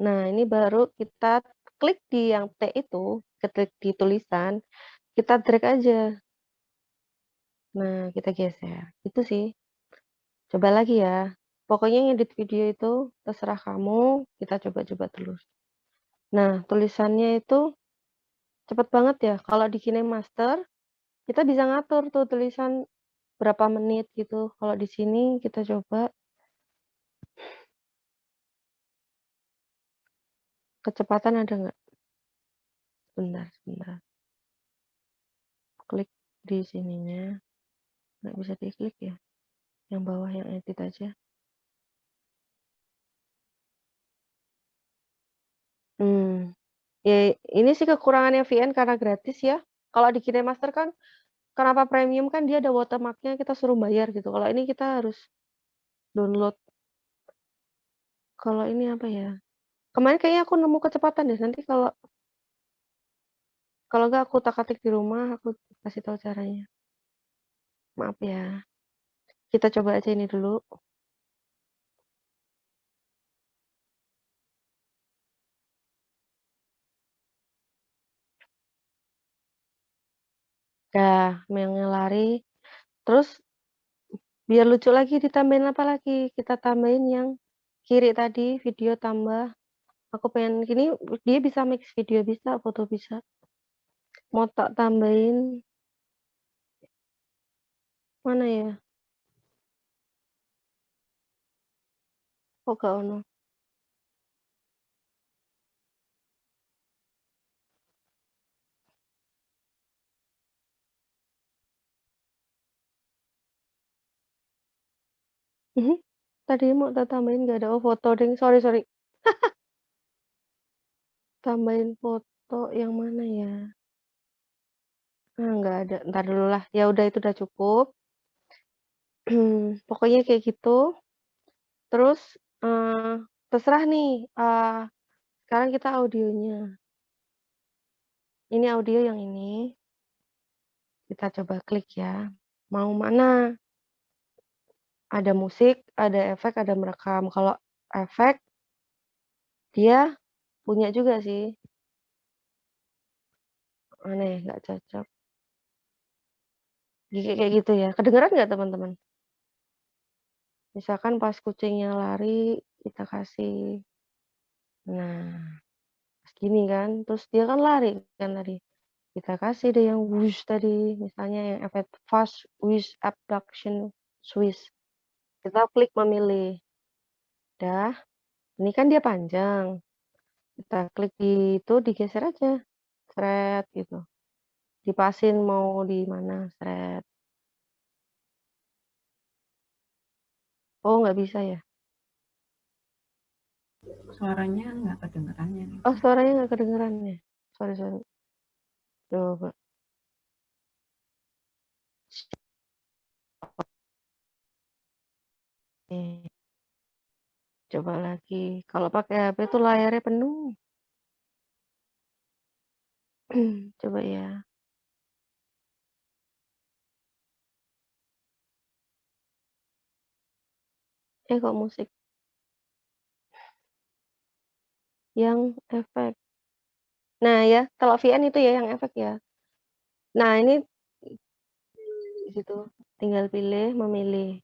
Nah, ini baru kita klik di yang T itu, klik di tulisan, kita drag aja. Nah, kita geser. Itu sih. Coba lagi ya. Pokoknya ngedit video itu terserah kamu, kita coba-coba terus. Nah, tulisannya itu cepet banget ya. Kalau di KineMaster, kita bisa ngatur tuh tulisan berapa menit gitu. Kalau di sini kita coba kecepatan ada nggak? Sebentar. Klik di sininya. Nggak bisa diklik ya. Yang bawah yang edit aja. Ya ini sih kekurangannya VN karena gratis ya. Kalau di KineMaster kan, kenapa premium kan dia ada watermark-nya kita suruh bayar gitu. Kalau ini kita harus download. Kalau ini apa ya? Kemarin kayaknya aku nemu kecepatan deh. Nanti kalau nggak aku tak-atik di rumah, aku kasih tahu caranya. Maaf ya. Kita coba aja ini dulu. Dah, yang lari. Terus biar lucu lagi ditambahin apa lagi? Kita tambahin yang kiri tadi, video tambah. Aku pengen gini, dia bisa mix video bisa, foto bisa. Mau tak tambahin mana ya? Kok gak ono? Tadi mau tak tambahin gak ada. Oh, foto ding. Sorry. Tambahin foto yang mana ya? Nggak ada. Ntar dulu lah. Ya udah itu udah cukup. Pokoknya kayak gitu. Terus terserah nih. Sekarang kita audionya. Ini audio yang ini. Kita coba klik ya. Mau mana? Ada musik, ada efek, ada merekam. Kalau efek, dia punya juga sih. Aneh, nggak cocok. Kayak gitu ya. Kedengeran nggak teman-teman? Misalkan pas kucingnya lari, kita kasih. Nah, pas gini kan. Terus dia kan lari kan tadi. Kita kasih deh yang whoosh tadi, misalnya yang efek fast whoosh abduction swish. Kita klik memilih. Dah, ini kan dia panjang. Kita klik di itu, digeser aja. Sret gitu. Dipasin mau di mana, sret. Oh, nggak bisa ya? Suaranya nggak kedengeran ya. Oh, suaranya nggak kedengeran ya? Sorry, sorry. Coba. Nih, coba lagi. Kalau pakai HP tuh layarnya penuh. Coba ya. Kok musik yang efek. Nah ya, kalau VN itu ya yang efek ya. Nah ini di situ tinggal pilih, memilih.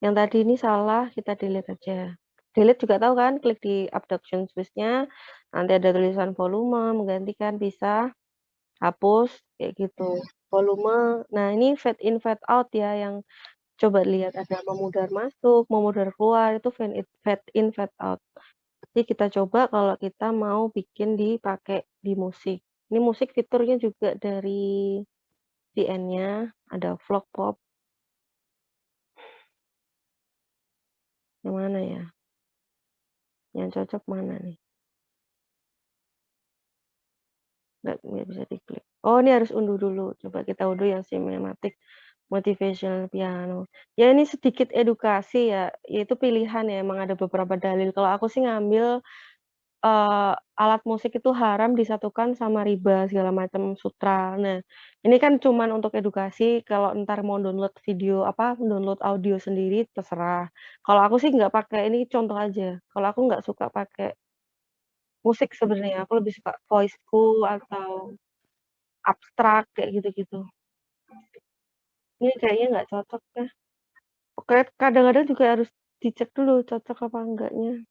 Yang tadi ini salah, kita delete aja. Delete juga tahu kan, klik di abduction switch-nya, nanti ada tulisan volume, menggantikan bisa, hapus, kayak gitu. Volume, nah ini fade in, fade out ya, yang coba lihat ada memudar masuk, memudar keluar, itu fade in, fade out. Jadi kita coba kalau kita mau bikin dipakai di musik. Ini musik fiturnya juga dari VN-nya, ada vlog pop. Yang mana ya? Yang cocok mana nih? Nggak bisa diklik. Oh, ini harus unduh dulu. Coba kita unduh yang cinematic motivational piano. Ya ini sedikit edukasi ya, itu pilihan ya, emang ada beberapa dalil. Kalau aku sih ngambil alat musik itu haram disatukan sama riba segala macam sutra. Nah, ini kan cuman untuk edukasi, kalau entar mau download video download audio sendiri terserah. Kalau aku sih nggak pakai, ini contoh aja. Kalau aku nggak suka pakai musik sebenarnya, aku lebih suka voice-ku atau abstrak kayak gitu-gitu. Ini kayaknya nggak cocok deh. Oke, kadang-kadang juga harus dicek dulu cocok apa enggaknya.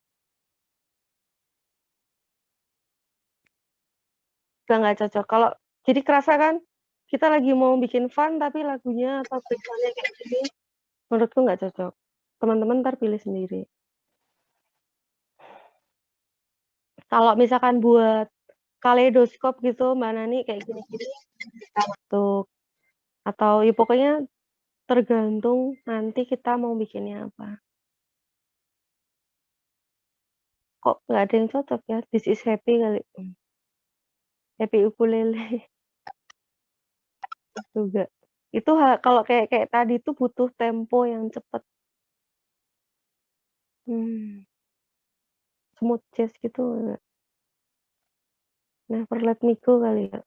Nggak cocok. Kalau jadi kerasa kan, kita lagi mau bikin fun tapi lagunya atau backsound-nya kayak gini, menurutku nggak cocok. Teman-teman entar pilih sendiri. Kalau misalkan buat kaleidoskop gitu, Mbak Nani kayak gini-gini bisa masuk. Atau ya pokoknya tergantung nanti kita mau bikinnya apa. Kok nggak ada yang cocok ya? This is happy kali. Happy ukulele juga. Itu kalau kayak kayak tadi tuh butuh tempo yang cepet. Smooth jazz gitu nggak? Never Let Me Go kali ya?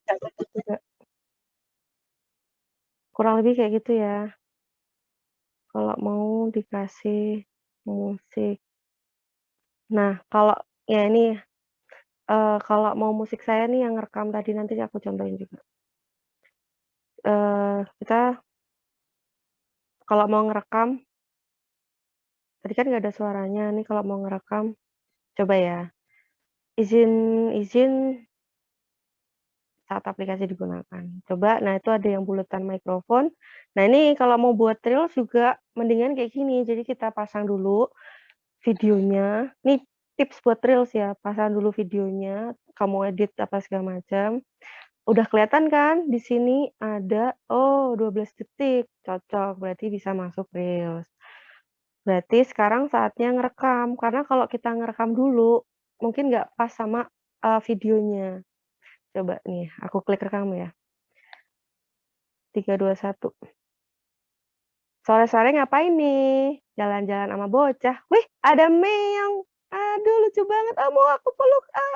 Nggak cocok juga. Kurang lebih kayak gitu ya, kalau mau dikasih musik. Nah, kalau ya ini, kalau mau musik saya nih yang ngerekam tadi, nanti aku contohin juga. Kita kalau mau ngerekam, tadi kan nggak ada suaranya, nih kalau mau ngerekam, coba ya, izin izin saat aplikasi digunakan. Coba, nah itu ada yang buletan mikrofon. Nah ini kalau mau buat reels juga mendingan kayak gini, jadi kita pasang dulu videonya. Nih tips buat reels ya, pasang dulu videonya, kamu edit apa segala macam. Udah kelihatan kan di sini ada, oh 12 detik, cocok, berarti bisa masuk reels. Berarti sekarang saatnya ngerekam, karena kalau kita ngerekam dulu, mungkin nggak pas sama, videonya. Coba nih, aku klik rekam ya. 3, 2, 1. Sore-sore ngapain nih? Jalan-jalan sama bocah. Wih, ada meong. Aduh, lucu banget. Ah, mau aku peluk. Ah,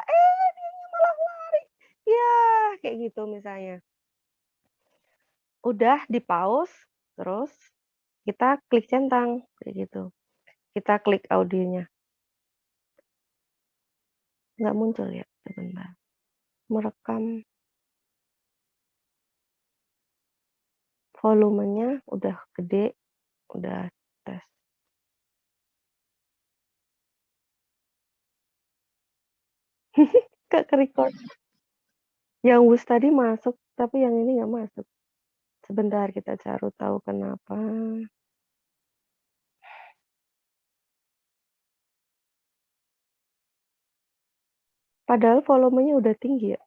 dianya malah lari. Ya, kayak gitu misalnya. Udah di-pause, terus kita klik centang, kayak gitu. Kita klik audionya. Nggak muncul ya? Sebentar. Merekam. Volumenya udah gede, udah tes. Nggak ke-record. Yang Wus tadi masuk, tapi yang ini nggak masuk. Sebentar kita cari tahu kenapa. Padahal volumenya udah tinggi ya.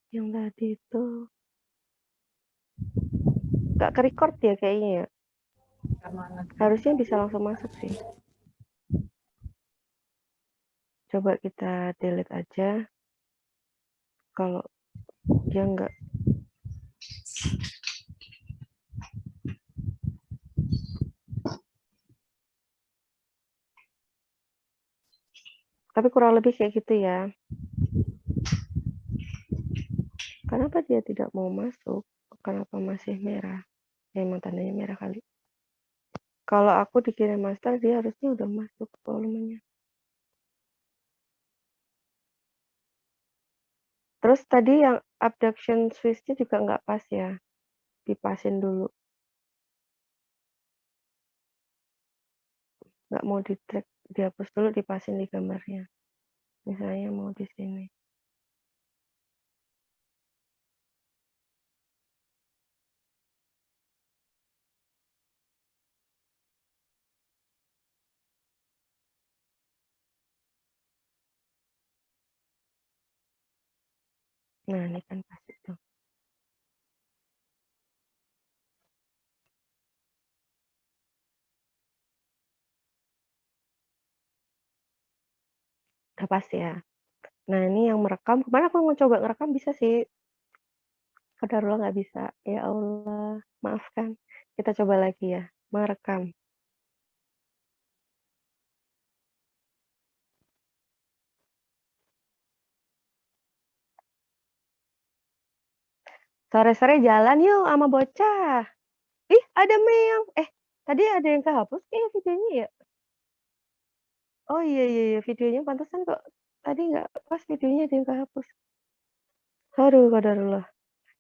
Yang tadi itu nggak ke-record ya kayaknya ya. Karena Harusnya bisa langsung masuk sih. Coba kita delete aja. Kalau dia nggak. Tapi kurang lebih kayak gitu ya. Kenapa dia tidak mau masuk? Kenapa masih merah? Emang tandanya merah kali. Kalau aku dikirim master, dia harusnya udah masuk volumenya. Terus tadi yang abduction switch-nya juga nggak pas ya. Dipasin dulu. Nggak mau di-track, dihapus dulu, dipasin di gambarnya. Misalnya mau di sini. Nah, ini kan pas itu. Udah pas ya. Nah, ini yang merekam. Kemarin aku mau coba ngerekam bisa sih. Kadarullah nggak bisa. Ya Allah, maafkan. Kita coba lagi ya. Merekam. Sore-sore jalan yuk sama bocah. Ih, ada meong. Tadi ada yang kehapus kayaknya videonya ya. Oh iya, iya, iya. Videonya pantesan kok. Tadi nggak pas videonya ada yang kehapus. Aduh, kadarullah.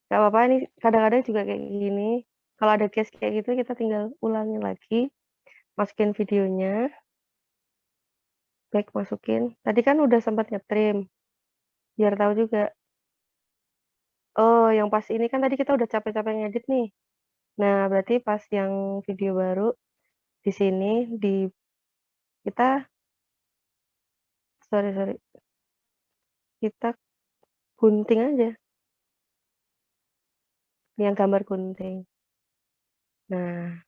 Gak apa-apa nih, kadang-kadang juga kayak gini. Kalau ada case kayak gitu, kita tinggal ulangi lagi. Masukin videonya. Back masukin. Tadi kan udah sempat nge-trim. Biar tahu juga. Oh, yang pas ini kan tadi kita udah capek-capek ngedit nih. Nah, berarti pas yang video baru di sini kita sorry kita gunting aja yang gambar gunting. Nah,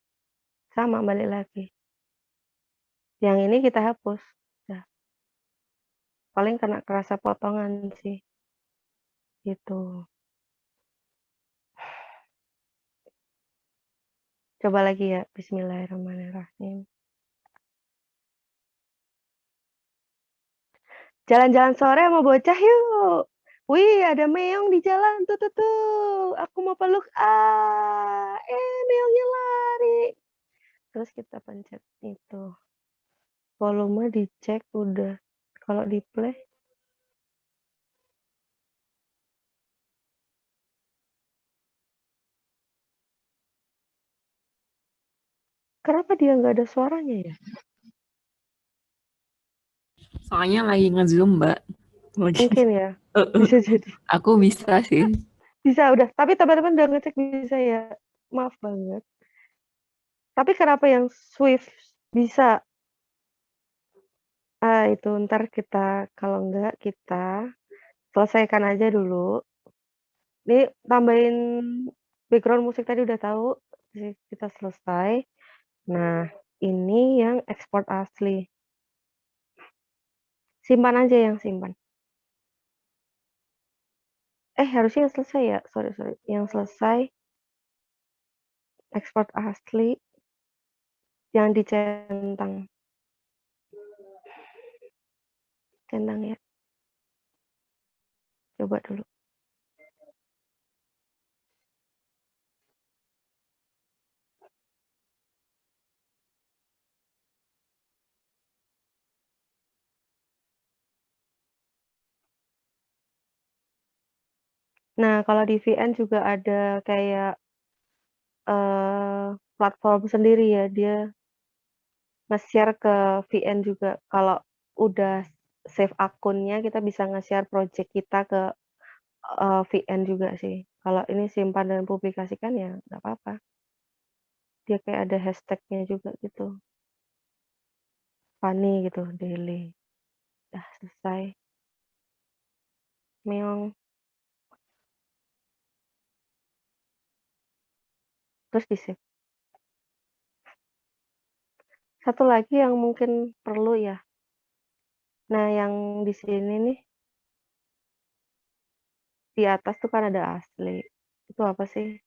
sama balik lagi. Yang ini kita hapus. Nah, paling kena kerasa potongan sih. Gitu. Coba lagi ya. Bismillahirrahmanirrahim. Jalan-jalan sore sama bocah yuk. Wih, ada meong di jalan. Tuh. Aku mau peluk. Meongnya lari. Terus kita pencet itu. Volume dicek udah. Kalau di play. Kenapa dia nggak ada suaranya ya? soalnya lagi nge-zoom, Mbak. Mungkin ya. Bisa jadi. Aku bisa sih. Bisa udah. Tapi teman-teman udah ngecek bisa ya. Maaf banget. Tapi kenapa yang Swift bisa? Itu ntar kita, kalau enggak kita selesaikan aja dulu. Ini tambahin background musik tadi udah tahu. Kita selesai. Nah, ini yang ekspor asli. Simpan aja yang simpan. Harusnya yang selesai ya. Sorry. Yang selesai ekspor asli yang dicentang. Centang ya. Coba dulu. Nah, kalau di VN juga ada kayak platform sendiri ya, dia nge-share ke VN juga. Kalau udah save akunnya, kita bisa nge-share project kita ke, VN juga sih. Kalau ini simpan dan publikasikan ya nggak apa-apa. Dia kayak ada hashtag-nya juga gitu, funny gitu, daily. Udah selesai. Meong. Terus di-save. Satu lagi yang mungkin perlu ya. Nah, yang di sini nih, di atas tuh kan ada asli. Itu apa sih?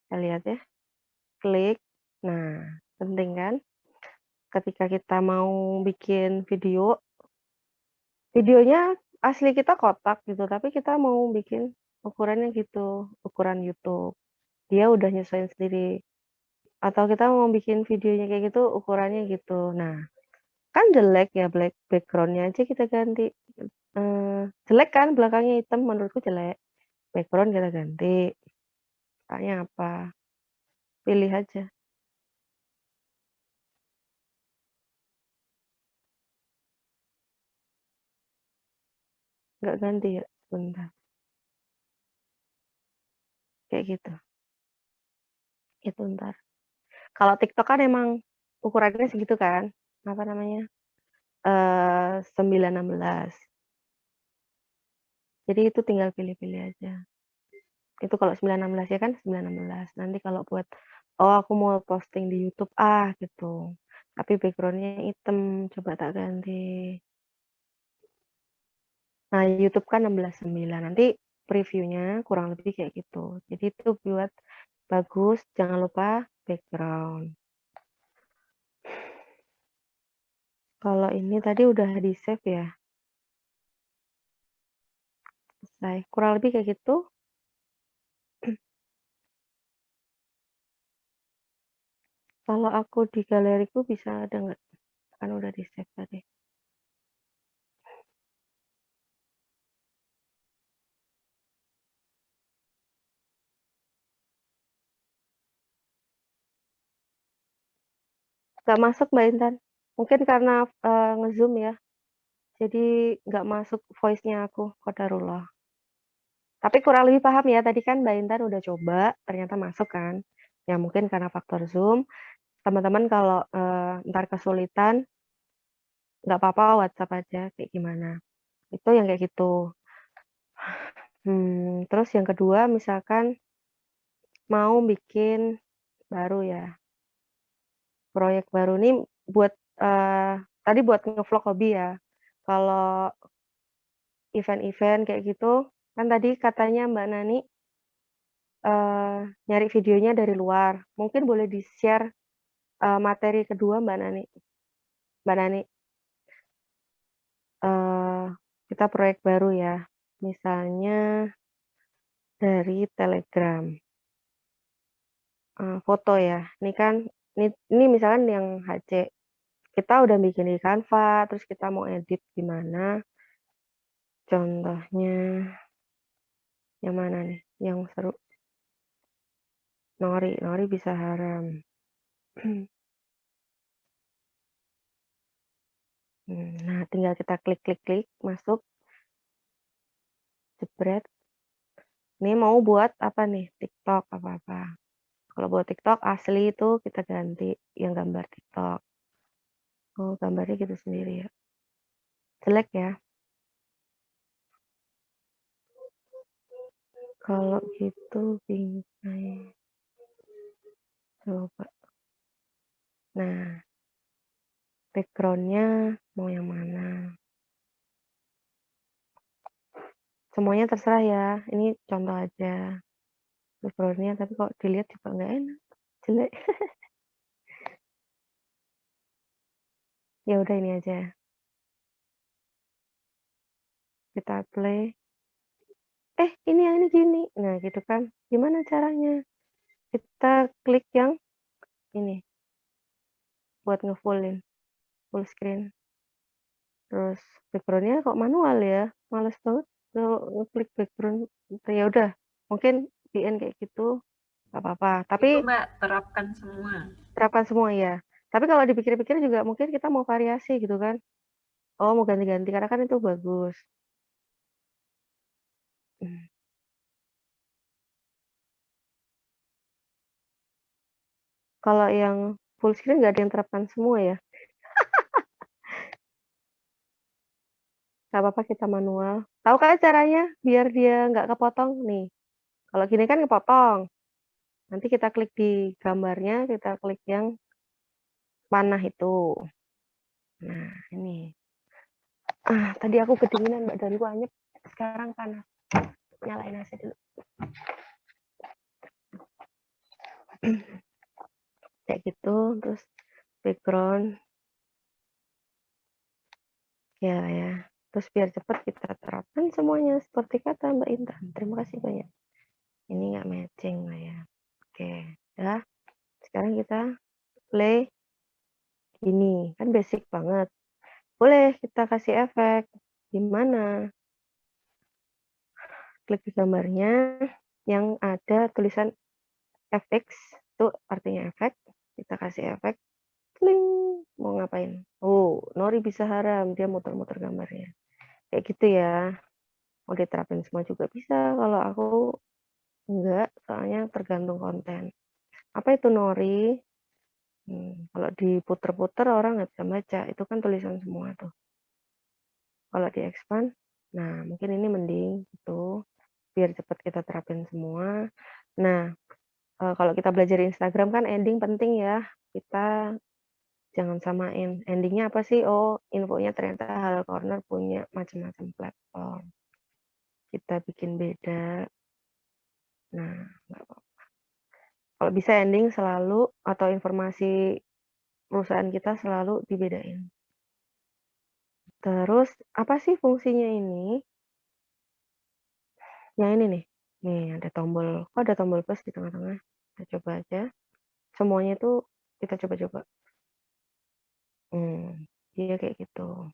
Kita lihat ya. Klik. Nah, penting kan? Ketika kita mau bikin video, videonya asli kita kotak gitu, tapi kita mau bikin ukurannya gitu, ukuran YouTube. Dia udah nyesuaiin sendiri. Atau kita mau bikin videonya kayak gitu, ukurannya gitu. Nah, kan jelek ya background-nya aja kita ganti. Jelek kan belakangnya hitam, menurutku jelek. Background kita ganti. Sukanya apa? Pilih aja. Nggak ganti ya? Bentar. Kayak gitu. Itu ntar. Kalau TikTok kan emang ukurannya segitu kan? Apa namanya? 9:16. Jadi itu tinggal pilih-pilih aja. Itu kalau 9:16 ya kan 9:16. Nanti kalau buat, oh aku mau posting di YouTube gitu. Tapi backgroundnya hitam, coba tak ganti. Nah, YouTube kan 16:9. Nanti previewnya kurang lebih kayak gitu. Jadi itu buat bagus, jangan lupa background. Kalau ini tadi udah di-save ya. Selesai. Kurang lebih kayak gitu. Kalau aku di galeriku bisa ada nggak? Kan udah di-save tadi. Nggak masuk Mbak Intan. Mungkin karena nge-zoom ya. Jadi nggak masuk voice-nya aku, qadarullah. Tapi kurang lebih paham ya. Tadi kan Mbak Intan udah coba, ternyata masuk kan. Ya mungkin karena faktor zoom. Teman-teman kalau ntar kesulitan, nggak apa-apa WhatsApp aja kayak gimana. Itu yang kayak gitu. Terus yang kedua misalkan mau bikin baru ya, proyek baru nih buat tadi buat ngevlog hobi ya. Kalau event-event kayak gitu, kan tadi katanya Mbak Nani nyari videonya dari luar. Mungkin boleh di-share materi kedua Mbak Nani. Mbak Nani, kita proyek baru ya. Misalnya dari Telegram. Foto ya. Ini kan ini misalkan yang HC. Kita udah bikin di Canva, terus kita mau edit gimana. Contohnya yang mana nih? Yang seru. Nori bisa haram. Nah, tinggal kita klik, masuk, jebret. Ini mau buat apa nih? TikTok apa-apa. Kalau buat TikTok asli itu kita ganti yang gambar TikTok. Oh, gambarnya gitu sendiri ya. Jelek ya. Kalau gitu bingkai. Coba. Nah, background-nya mau yang mana? Semuanya terserah ya. Ini contoh aja. Background-nya, tapi kok dilihat juga nggak enak. Jelek. Ya udah ini aja. Kita play. Ini yang ini gini. Nah, gitu kan. Gimana caranya? Kita klik yang ini buat ngefullin full screen. Terus background-nya kok manual ya? Males banget kalau ngeklik background. Ya udah, mungkin VN kayak gitu nggak apa-apa. Itu Tapi Mbak, terapkan semua. terapkan semua ya. Tapi kalau dipikir-pikir juga mungkin kita mau variasi gitu kan. Oh, mau ganti-ganti karena kan itu bagus. Hmm. Kalau yang full screen nggak ada yang terapkan semua ya. Nggak apa-apa kita manual. Tahu kan caranya biar dia nggak kepotong nih. Kalau gini kan kepotong. Nanti kita klik di gambarnya, kita klik yang panah itu. Nah, ini. Tadi aku kedinginan Mbak dari anyep. Sekarang panas. Nyalain AC dulu. Kayak gitu, terus background. Ya. Terus biar cepat kita terapkan semuanya seperti kata Mbak Intan. Terima kasih banyak. Ini nggak matching lah ya. Oke, ya. Sekarang kita play ini. Kan basic banget. Boleh kita kasih efek. Gimana? Klik di gambarnya yang ada tulisan FX. Itu artinya efek. Kita kasih efek. Kling. Mau ngapain? Oh, Nori bisa haram. Dia muter-muter gambarnya. Kayak gitu ya. Mau diterapin semua juga bisa. Kalau aku enggak, soalnya tergantung konten. Apa itu Nori? Kalau diputer-puter orang nggak bisa baca. Itu kan tulisan semua tuh. Kalau di expand, nah mungkin ini mending itu biar cepat kita terapin semua. Nah, kalau kita belajar Instagram kan ending penting ya. Kita jangan samain. Endingnya apa sih? Oh, infonya ternyata Halal Corner punya macam-macam platform. Kita bikin beda. Nah, nggak apa-apa. Kalau bisa ending selalu atau informasi perusahaan kita selalu dibedain. Terus, apa sih fungsinya ini? Yang ini nih. Nih, ada tombol. Kok ada tombol plus di tengah-tengah? Kita coba aja. Semuanya itu kita coba-coba. Dia kayak gitu.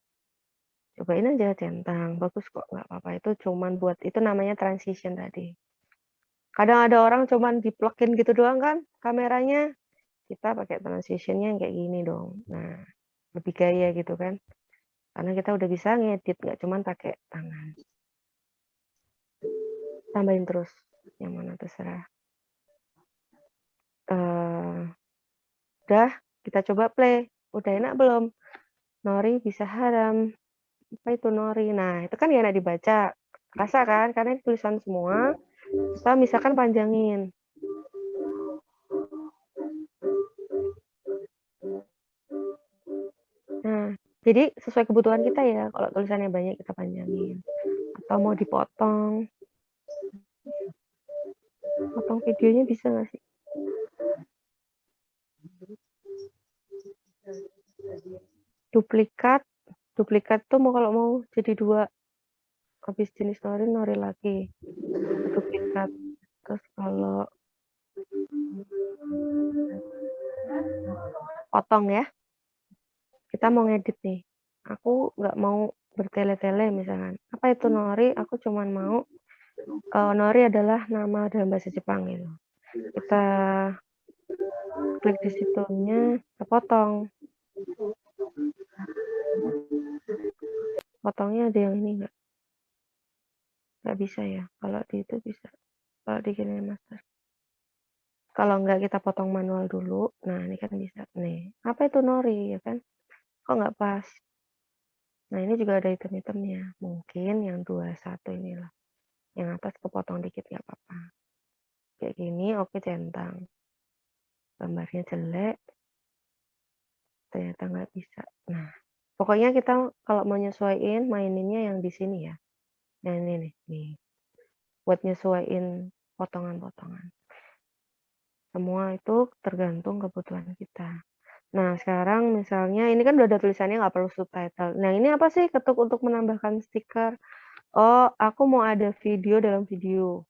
Cobain aja centang. Bagus kok, nggak apa-apa. Itu cuman buat, itu namanya transition tadi. Kadang ada orang cuman di-plug-in gitu doang kan kameranya. Kita pakai transitionnya yang kayak gini dong. Nah, lebih gaya gitu kan. Karena kita udah bisa ngedit, nggak cuman pakai tangan. Tambahin terus. Yang mana terserah. Udah, kita coba play. Udah enak belum? Nori bisa haram. Apa itu Nori? Nah, itu kan ya enak dibaca. Rasa kan? Karena ini tulisan semua. Kita misalkan panjangin. Nah, jadi sesuai kebutuhan kita ya. Kalau tulisannya banyak kita panjangin. Atau mau dipotong. Potong videonya bisa nggak sih? Duplikat. Duplikat tuh kalau mau jadi 2. Habis jenis nori lagi. Duplikat. Terus kalau potong ya. Kita mau ngedit nih. Aku nggak mau bertele-tele misalkan. Apa itu Nori? Aku cuman mau Nori adalah nama dalam bahasa Jepang gitu. Kita klik di situnya, kita potong. Potongnya ada yang ini nggak? Nggak bisa ya. Kalau di itu bisa. Kalau di KineMaster. Kalau nggak kita potong manual dulu. Nah ini kan bisa. Nih. Apa itu Nori ya kan? Kok nggak pas? Nah ini juga ada item-itemnya. Mungkin yang 21 inilah. Yang atas kepotong dikit nggak apa-apa. Kayak gini oke centang. Gambarnya jelek. Ternyata nggak bisa. Nah, pokoknya kita kalau mau nyesuaiin maininnya yang di sini ya. Yang ini nih. Buat nyesuaiin potongan-potongan. Semua itu tergantung kebutuhan kita. Nah, sekarang misalnya ini kan udah ada tulisannya nggak perlu subtitle. Nah, ini apa sih? Ketuk untuk menambahkan stiker. Oh, aku mau ada video dalam video.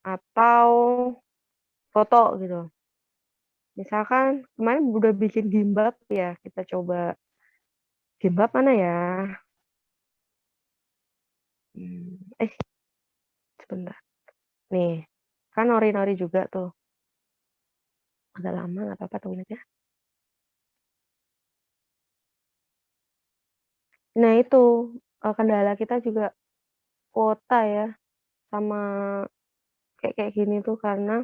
Atau foto gitu. Misalkan kemarin udah bikin gimbab ya. Kita coba gimbab mana ya? Sebentar. Nih, kan nori-nori juga tuh. Agak lama, nggak apa-apa, tungguin aja. Nah itu, kendala kita juga kuota ya, sama kayak gini tuh karena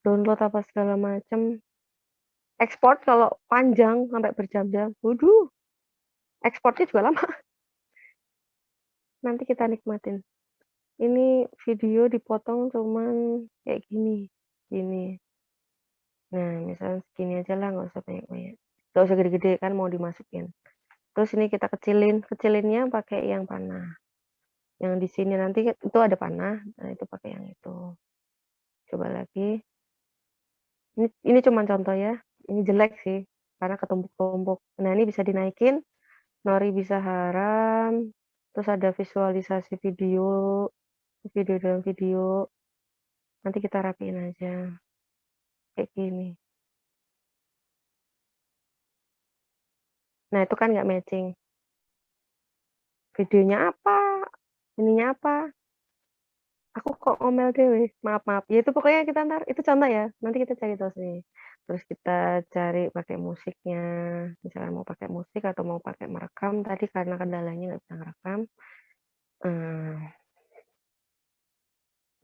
download apa segala macem. Ekspor kalau panjang sampai berjam-jam, waduh, ekspornya juga lama. Nanti kita nikmatin. Ini video dipotong cuman kayak gini, gini. Nah, misalnya segini aja lah, nggak usah banyak-banyak. Nggak usah gede-gede kan mau dimasukin. Terus ini kita kecilinnya pakai yang panah. Yang di sini nanti itu ada panah, nah itu pakai yang itu. Coba lagi. Ini cuma contoh ya. Ini jelek sih karena ketumpuk-tumpuk. Nah, ini bisa dinaikin, Nori bisa haram, terus ada visualisasi video, video dalam video. Nanti kita rapiin aja. Kayak gini. Nah, itu kan nggak matching. Videonya apa? Ininya apa? Aku kok ngomel dewe. Maaf. Ya itu pokoknya kita ntar, itu contoh ya. Nanti kita cari terus nih. Terus kita cari pakai musiknya. Misalnya mau pakai musik atau mau pakai merekam. Tadi karena kendalanya nggak bisa ngerekam.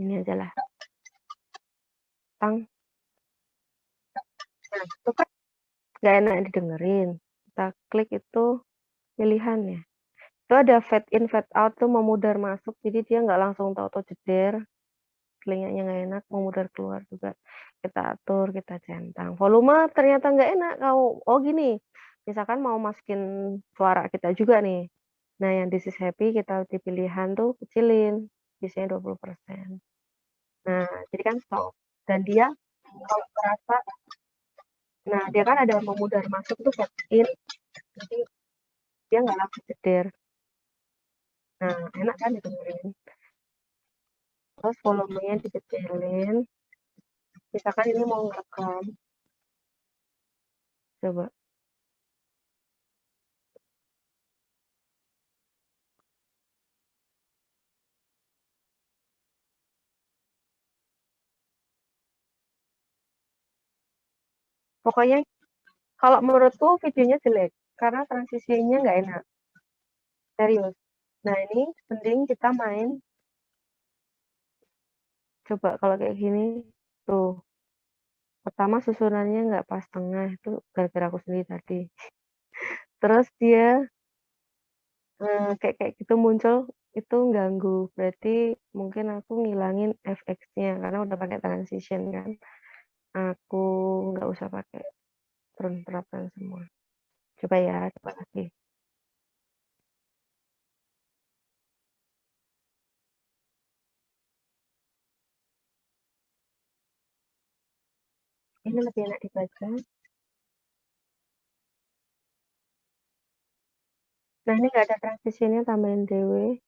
Ini aja lah. Tang. Nah, itu kan nggak enak didengerin. Kita klik itu pilihan ya. Itu ada fade in, fade out tuh memudar masuk. Jadi dia nggak langsung tahu-tahu jeder. Telinganya nggak enak, memudar keluar juga. Kita atur, kita centang. Volume ternyata nggak enak. Oh gini, misalkan mau masukin suara kita juga nih. Nah, yang This is Happy kita di pilihan tuh kecilin. Biasanya 20%. Nah, jadi kan stop. Dan dia kalau terasa, nah dia kan ada memudar masuk tuh fade in. Jadi dia nggak langsung jeder. Nah, enak kan didengerin. Terus volumenya dikecilin. Misalkan ini mau ngerekam. Coba. Pokoknya kalau menurutku videonya jelek karena transisinya nggak enak. Serius. Nah, ini penting kita main. Coba kalau kayak gini, tuh. Pertama susunannya nggak pas tengah, itu gara-gara aku sendiri tadi. Terus dia kayak gitu muncul, itu ganggu. Berarti mungkin aku ngilangin FX-nya karena udah pakai transition kan. Aku nggak usah pakai terapkan semua. Coba ya, coba lagi. Ini lebih enak dibaca. Nah, ini nggak ada transisinya, tambahin dewe.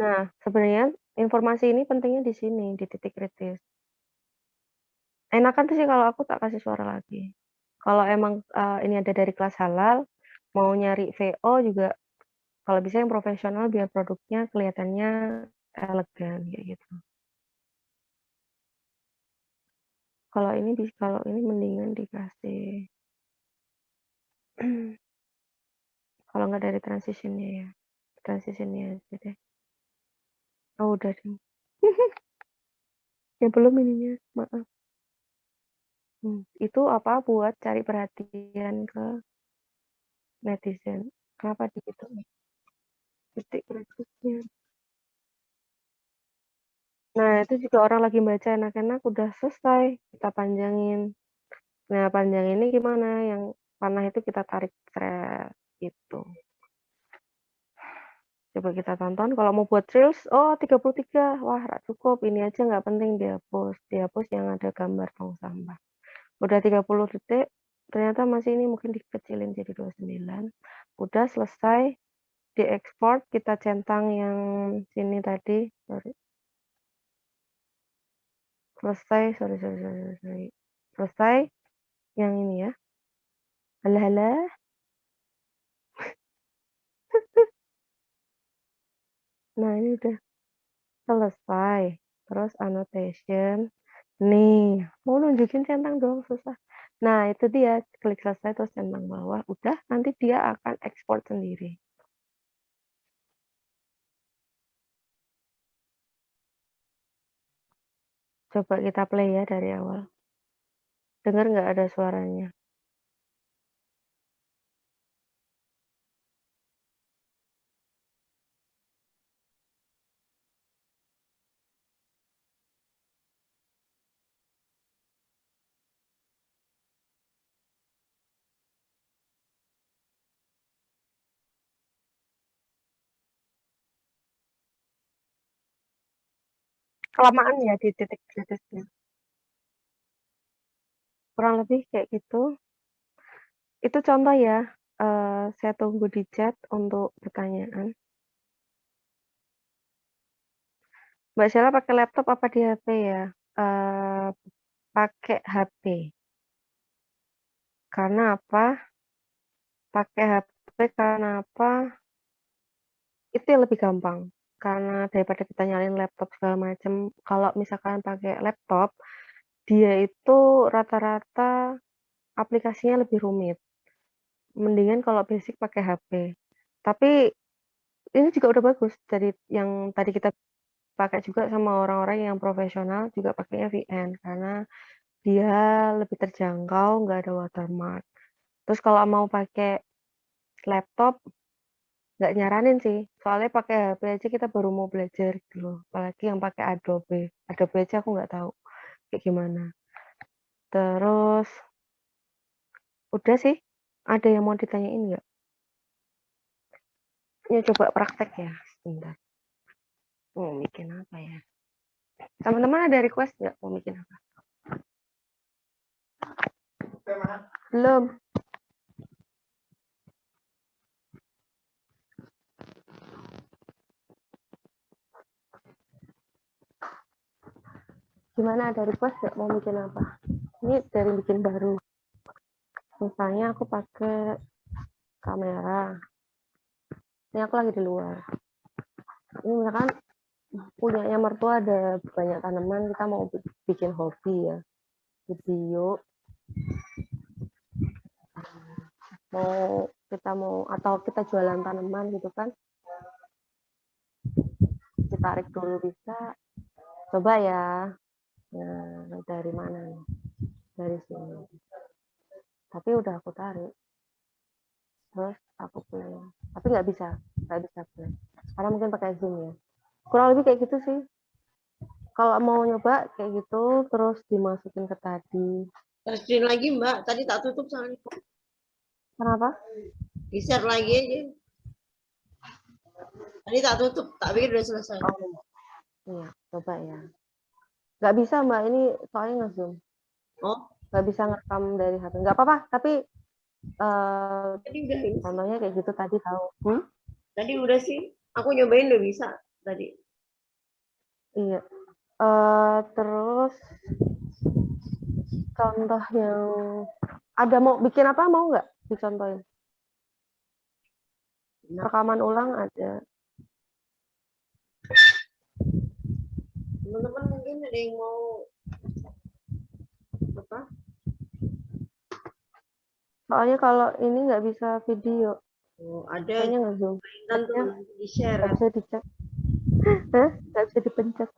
Nah, sebenarnya informasi ini pentingnya di sini, di titik kritis. Enakan tuh sih kalau aku tak kasih suara lagi. Kalau emang ini ada dari kelas halal, mau nyari VO juga, kalau bisa yang profesional biar produknya kelihatannya elegan kayak gitu. Kalau ini mendingan dikasih kalau nggak dari transitionnya ya, transitionnya aja deh. Oh udah deh. Ya belum ininya, maaf. Itu apa buat cari perhatian ke netizen. Kenapa gitu? Titik kritisnya. Nah, itu juga orang lagi baca enak-enak udah selesai, kita panjangin. Nah, panjang ini gimana? Yang panah itu kita tarik gitu. Coba kita tonton. Kalau mau buat reels, oh 33. Wah, cukup. Ini aja nggak penting dihapus. Dihapus yang ada gambar tong sampah. Udah 30 detik, ternyata masih ini mungkin dikecilin jadi 29. Udah selesai, diekspor, kita centang yang sini tadi. Sorry. Selesai, sorry. Selesai yang ini ya. Halah. Nah, ini udah. selesai. Terus annotation. Nih, mau nunjukin centang dong, susah. Nah, itu dia. Klik selesai terus centang bawah. Udah, nanti dia akan ekspor sendiri. Coba kita play ya dari awal. Dengar nggak ada suaranya? Kelamaan ya di titik-titiknya. Kurang lebih kayak gitu. Itu contoh ya. Saya tunggu di chat untuk pertanyaan. Mbak Sheila pakai laptop apa di HP ya? Pakai HP. Karena apa? Pakai HP karena apa? Itu yang lebih gampang. Karena daripada kita nyalain laptop segala macam. Kalau misalkan pakai laptop, dia itu rata-rata aplikasinya lebih rumit. Mendingan kalau basic pakai HP. Tapi ini juga udah bagus. Dari yang tadi kita pakai juga sama orang-orang yang profesional juga pakainya VN karena dia lebih terjangkau, nggak ada watermark. Terus kalau mau pakai laptop nggak nyaranin sih, soalnya pakai HP aja kita baru mau belajar gitu loh. Apalagi yang pakai Adobe. Adobe aja aku nggak tahu kayak gimana. Terus udah sih. Ada yang mau ditanyain nggak? Ya coba praktek ya, sebentar. Mau bikin apa ya? Teman-teman ada request nggak mau bikin apa? Belum. Gimana ada request nggak mau bikin apa? Ini dari bikin baru. Misalnya aku pakai kamera. Ini aku lagi di luar. Ini misalkan punyanya mertua ada banyak tanaman, kita mau bikin hobi ya. Video. Atau kita jualan tanaman gitu kan. Ditarik dulu bisa. Coba ya. Nah, dari mana nih? Dari sini. Tapi udah aku tarik. Terus aku play. Tapi nggak bisa play. Karena mungkin pakai Zoom ya. Kurang lebih kayak gitu sih. Kalau mau nyoba kayak gitu, terus dimasukin ke tadi. Screen lagi Mbak, tadi tak tutup soalnya. Kenapa? Di-share lagi aja. Tadi tak tutup, tak pikir udah selesai. Oh, iya, coba ya. Nggak bisa Mbak, ini soalnya nge-zoom. Oh, Nggak bisa ngerekam dari HP. Nggak apa-apa, tapi tadi udah ini. contohnya kayak gitu tadi tahu. Tadi udah sih, aku nyobain udah bisa tadi. Iya. Terus contoh yang ada mau bikin apa mau nggak dicontohin? Nah, Rekaman ulang ada. teman-teman mungkin ada yang mau apa? Soalnya kalau ini nggak bisa video, Oh, ada kayaknya nggak zoom. nanti di-share. Nggak bisa dicek. Hah? Nggak bisa dipencet.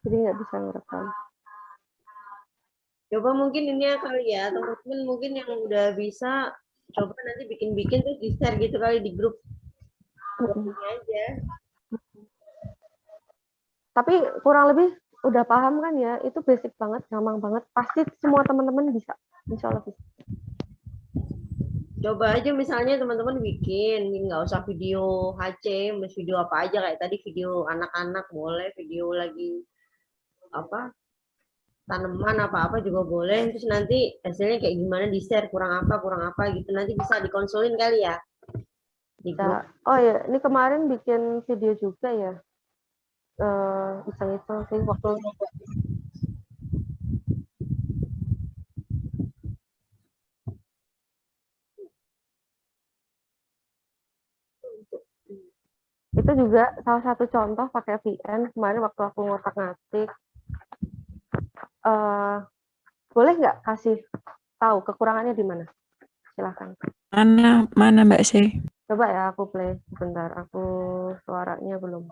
Jadi nggak bisa ngerekam. Coba mungkin ini ya kali ya, teman-teman mungkin yang udah bisa coba nanti bikin-bikin terus di-share gitu kali di grup. Ini aja. Tapi kurang lebih udah paham kan ya, itu basic banget, gampang banget. Pasti semua teman-teman bisa, insya Allah bisa. Coba aja misalnya teman-teman bikin, nggak usah video HC, video apa aja kayak tadi video anak-anak boleh, video lagi apa tanaman apa-apa juga boleh. Terus nanti hasilnya kayak gimana di-share, kurang apa gitu. Nanti bisa dikonsulin kali ya di grup. Oh ya, ini kemarin bikin video juga ya. Iseng-iseng sih waktu itu Itu juga salah satu contoh pakai VN. Kemarin waktu aku ngotak-ngatik, boleh nggak kasih tahu kekurangannya di mana? Silahkan. Mana Mbak C? Coba ya aku play sebentar. Aku suaranya belum.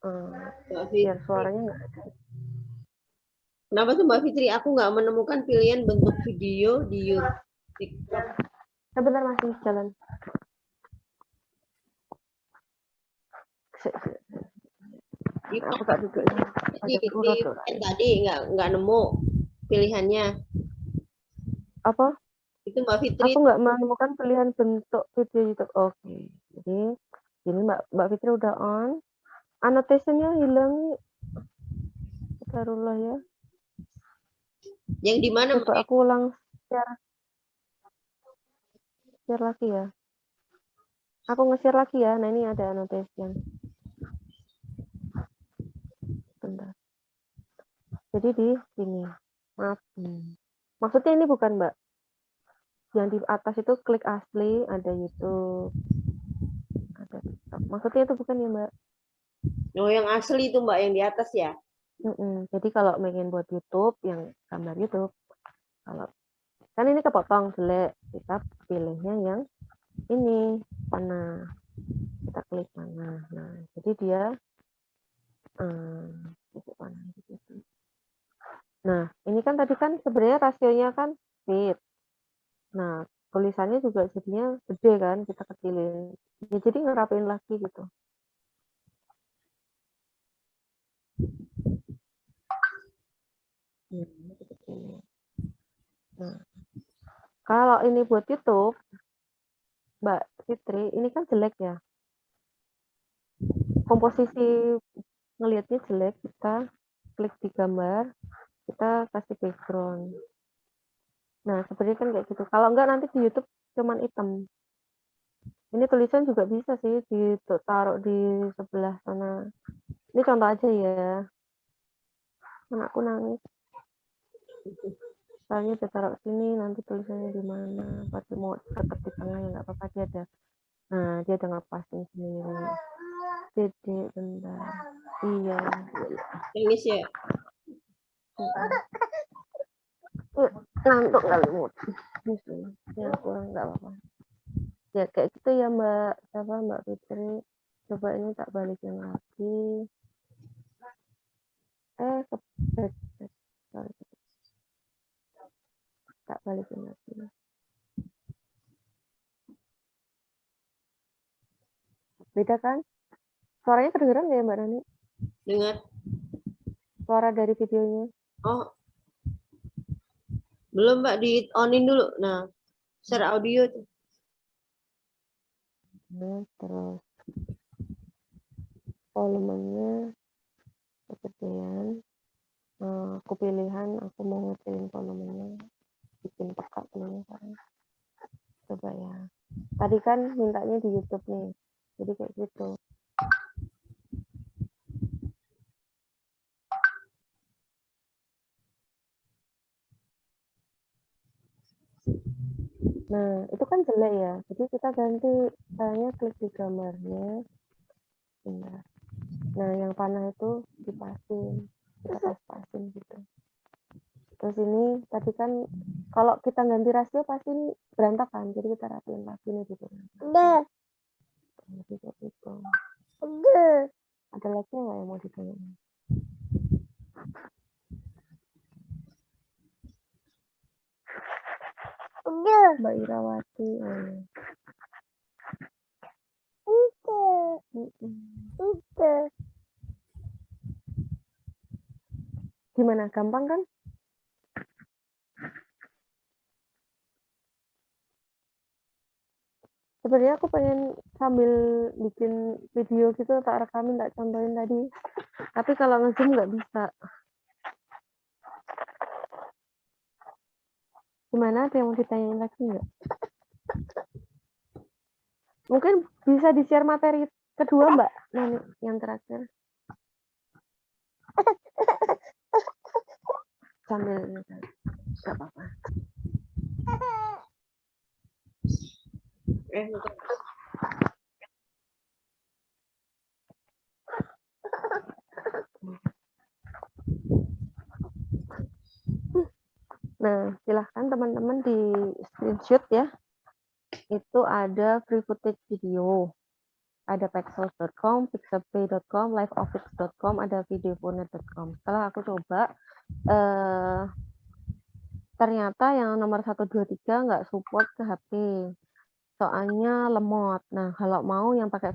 Mbak Biar Fitri. suaranya nggak ada. Kenapa tuh Mbak Fitri? Aku nggak menemukan pilihan bentuk video di YouTube, TikTok. Sebentar masih jalan. Aku tak duduk. Tadi nggak nemu pilihannya. Apa? Itu Mbak Fitri. Aku nggak menemukan pilihan bentuk video YouTube. Oke. Jadi ini Mbak Fitri udah on. Annotation-nya hilang. Taruhlah ya. Yang di mana? Coba aku ulang share lagi ya. Aku nge-share lagi ya. Nah, ini ada annotation. Bentar. Jadi di sini. Maaf. Maksudnya ini bukan, Mbak. Yang di atas itu klik asli, ada YouTube. Ada TikTok. Maksudnya itu bukan ya, Mbak? Oh, yang asli itu Mbak, yang di atas ya? Jadi kalau pengen buat YouTube, yang gambar YouTube. Kalau kan ini kepotong jelek, kita pilihnya yang ini mana, kita klik mana. Nah, jadi dia mana gitu. Nah, ini kan tadi kan sebenarnya rasionya kan fit. Nah, tulisannya juga jadinya gede kan, kita kecilin. Ya, jadi ngerapin lagi gitu. Nah, kalau ini buat YouTube, Mbak Fitri, ini kan jelek ya. Komposisi ngelihatnya jelek, kita klik di gambar, kita kasih background. Nah, sebenarnya kan kayak gitu. Kalau enggak nanti di YouTube cuman hitam. Ini tulisan juga bisa sih ditaruh di sebelah sana. Ini contoh aja ya. Anakku nangis. Soalnya ditaruh sini, nanti tulisannya di mana. Pasti mau tetap di tengah ya nggak apa-apa, dia ada. Nah, dia ada ngepasin sendiri. Jadi bentar. Iya. Nangis ya? Ngantuk kali mood. Ya kurang nggak apa-apa. Ya kayak gitu ya Mbak Fitri. Coba ini tak balikin lagi. Tak balikin lagi. Beda kan? Suaranya kedengeran nggak ya Mbak Rani? Dengar. Suara dari videonya. Oh, belum Mbak, di onin dulu. Nah, share audio tuh. Nah, terus volumenya kegedean. Aku pilihan, aku mau ngecilin volumenya, bikin peka dulu kan. Coba ya. Tadi kan mintanya di YouTube nih, jadi kayak gitu. Nah, itu kan jelek ya. Jadi kita ganti, caranya klik di gambarnya. Bentar. Nah, yang panah itu dipasin. Kita pas-pasin gitu. Terus ini tadi kan kalau kita ganti rasio pasti berantakan. Jadi kita rapiin lagi nih gitu. Jadi kayak gitu. Ada lagi nggak yang mau ditanya? Mbak Irawati. Gimana? Gampang kan? Sebenarnya aku pengen sambil bikin video gitu tak rekamin, tak contohin tadi. Tapi kalau nge-zoom nggak bisa. Gimana? Ada yang mau ditanyain lagi nggak? Mungkin bisa di-share materi kedua Mbak Nani, yang terakhir. Sambil nggak apa-apa. Bentar. Nah, silahkan teman-teman di screenshot ya. Itu ada free footage video. Ada pexels.com, pixabay.com, liveoffice.com, ada videophone.com. Setelah aku coba, ternyata yang nomor 1, 2, 3 nggak support ke HP. Soalnya lemot. Nah, kalau mau yang pakai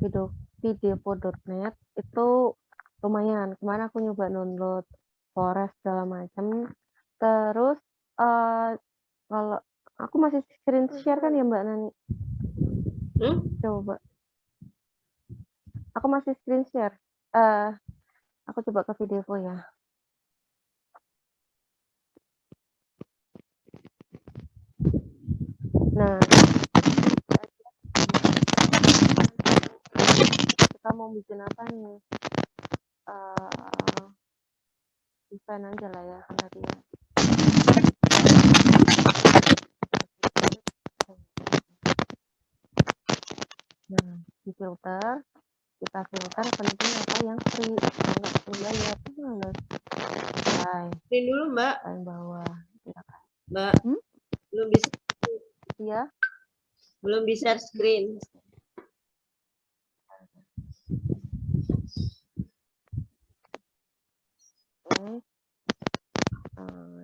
videophone.net itu lumayan. Kemarin aku nyoba download Forest segala macam. Terus kalau aku masih screen share kan ya Mbak Nani? Coba. Aku masih screen share. Aku coba ke video ya. Nah, kita mau bikin apa nih? Event aja lah ya kan tadi ya. Nah, di filter kita filter penting apa yang free, nggak free bayar itu harus Screen dulu Mbak. paling bawah. Mbak, belum bisa. Iya. Belum bisa screen. Oke.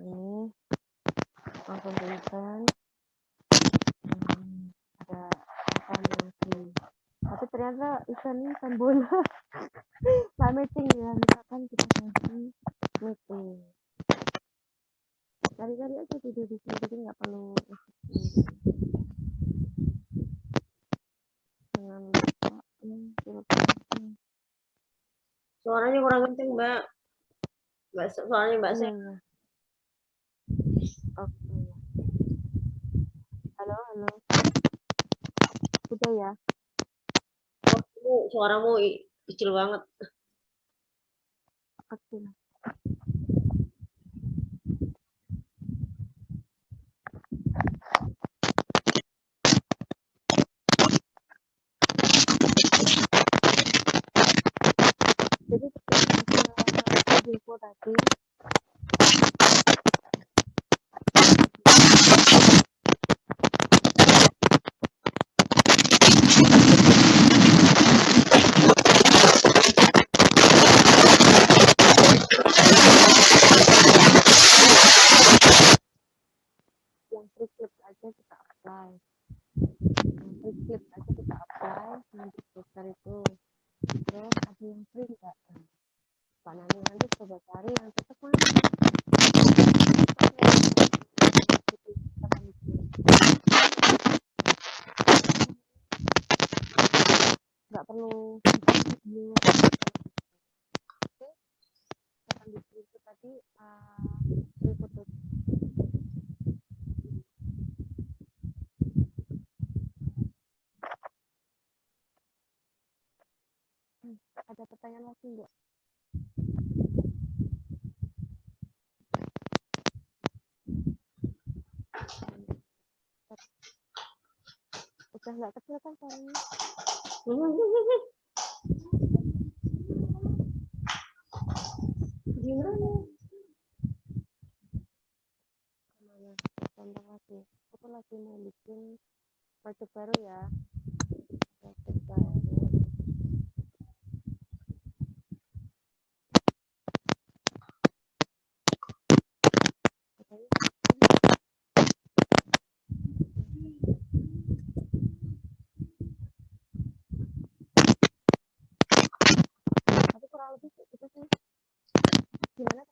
Ini langsung tulisan. Ada event yang free. Tapi ternyata event ini kan bola. Nah, meeting ya, misalkan kita kasih meeting. Cari-cari aja video di sini, jadi nggak perlu jangan lupa filter. Suaranya kurang kenceng Mbak. Soalnya Mbak saya. Iya. Oke. Halo. Udah ya? Suaramu kecil banget. Kecil. Jadi video tadi yang free clip aja kita apply. Nanti filter itu. Terus ada yang free nggak? Pak Nani nanti coba cari yang cocok mana. Nggak perlu video. Oke, di situ tadi foto. Ada pertanyaan lagi nggak? Udah nggak kecil kan suaranya? Gimana? Contoh lagi, aku lagi mau bikin project baru ya. Project baru. Tapi kurang lebih itu sih. Gimana?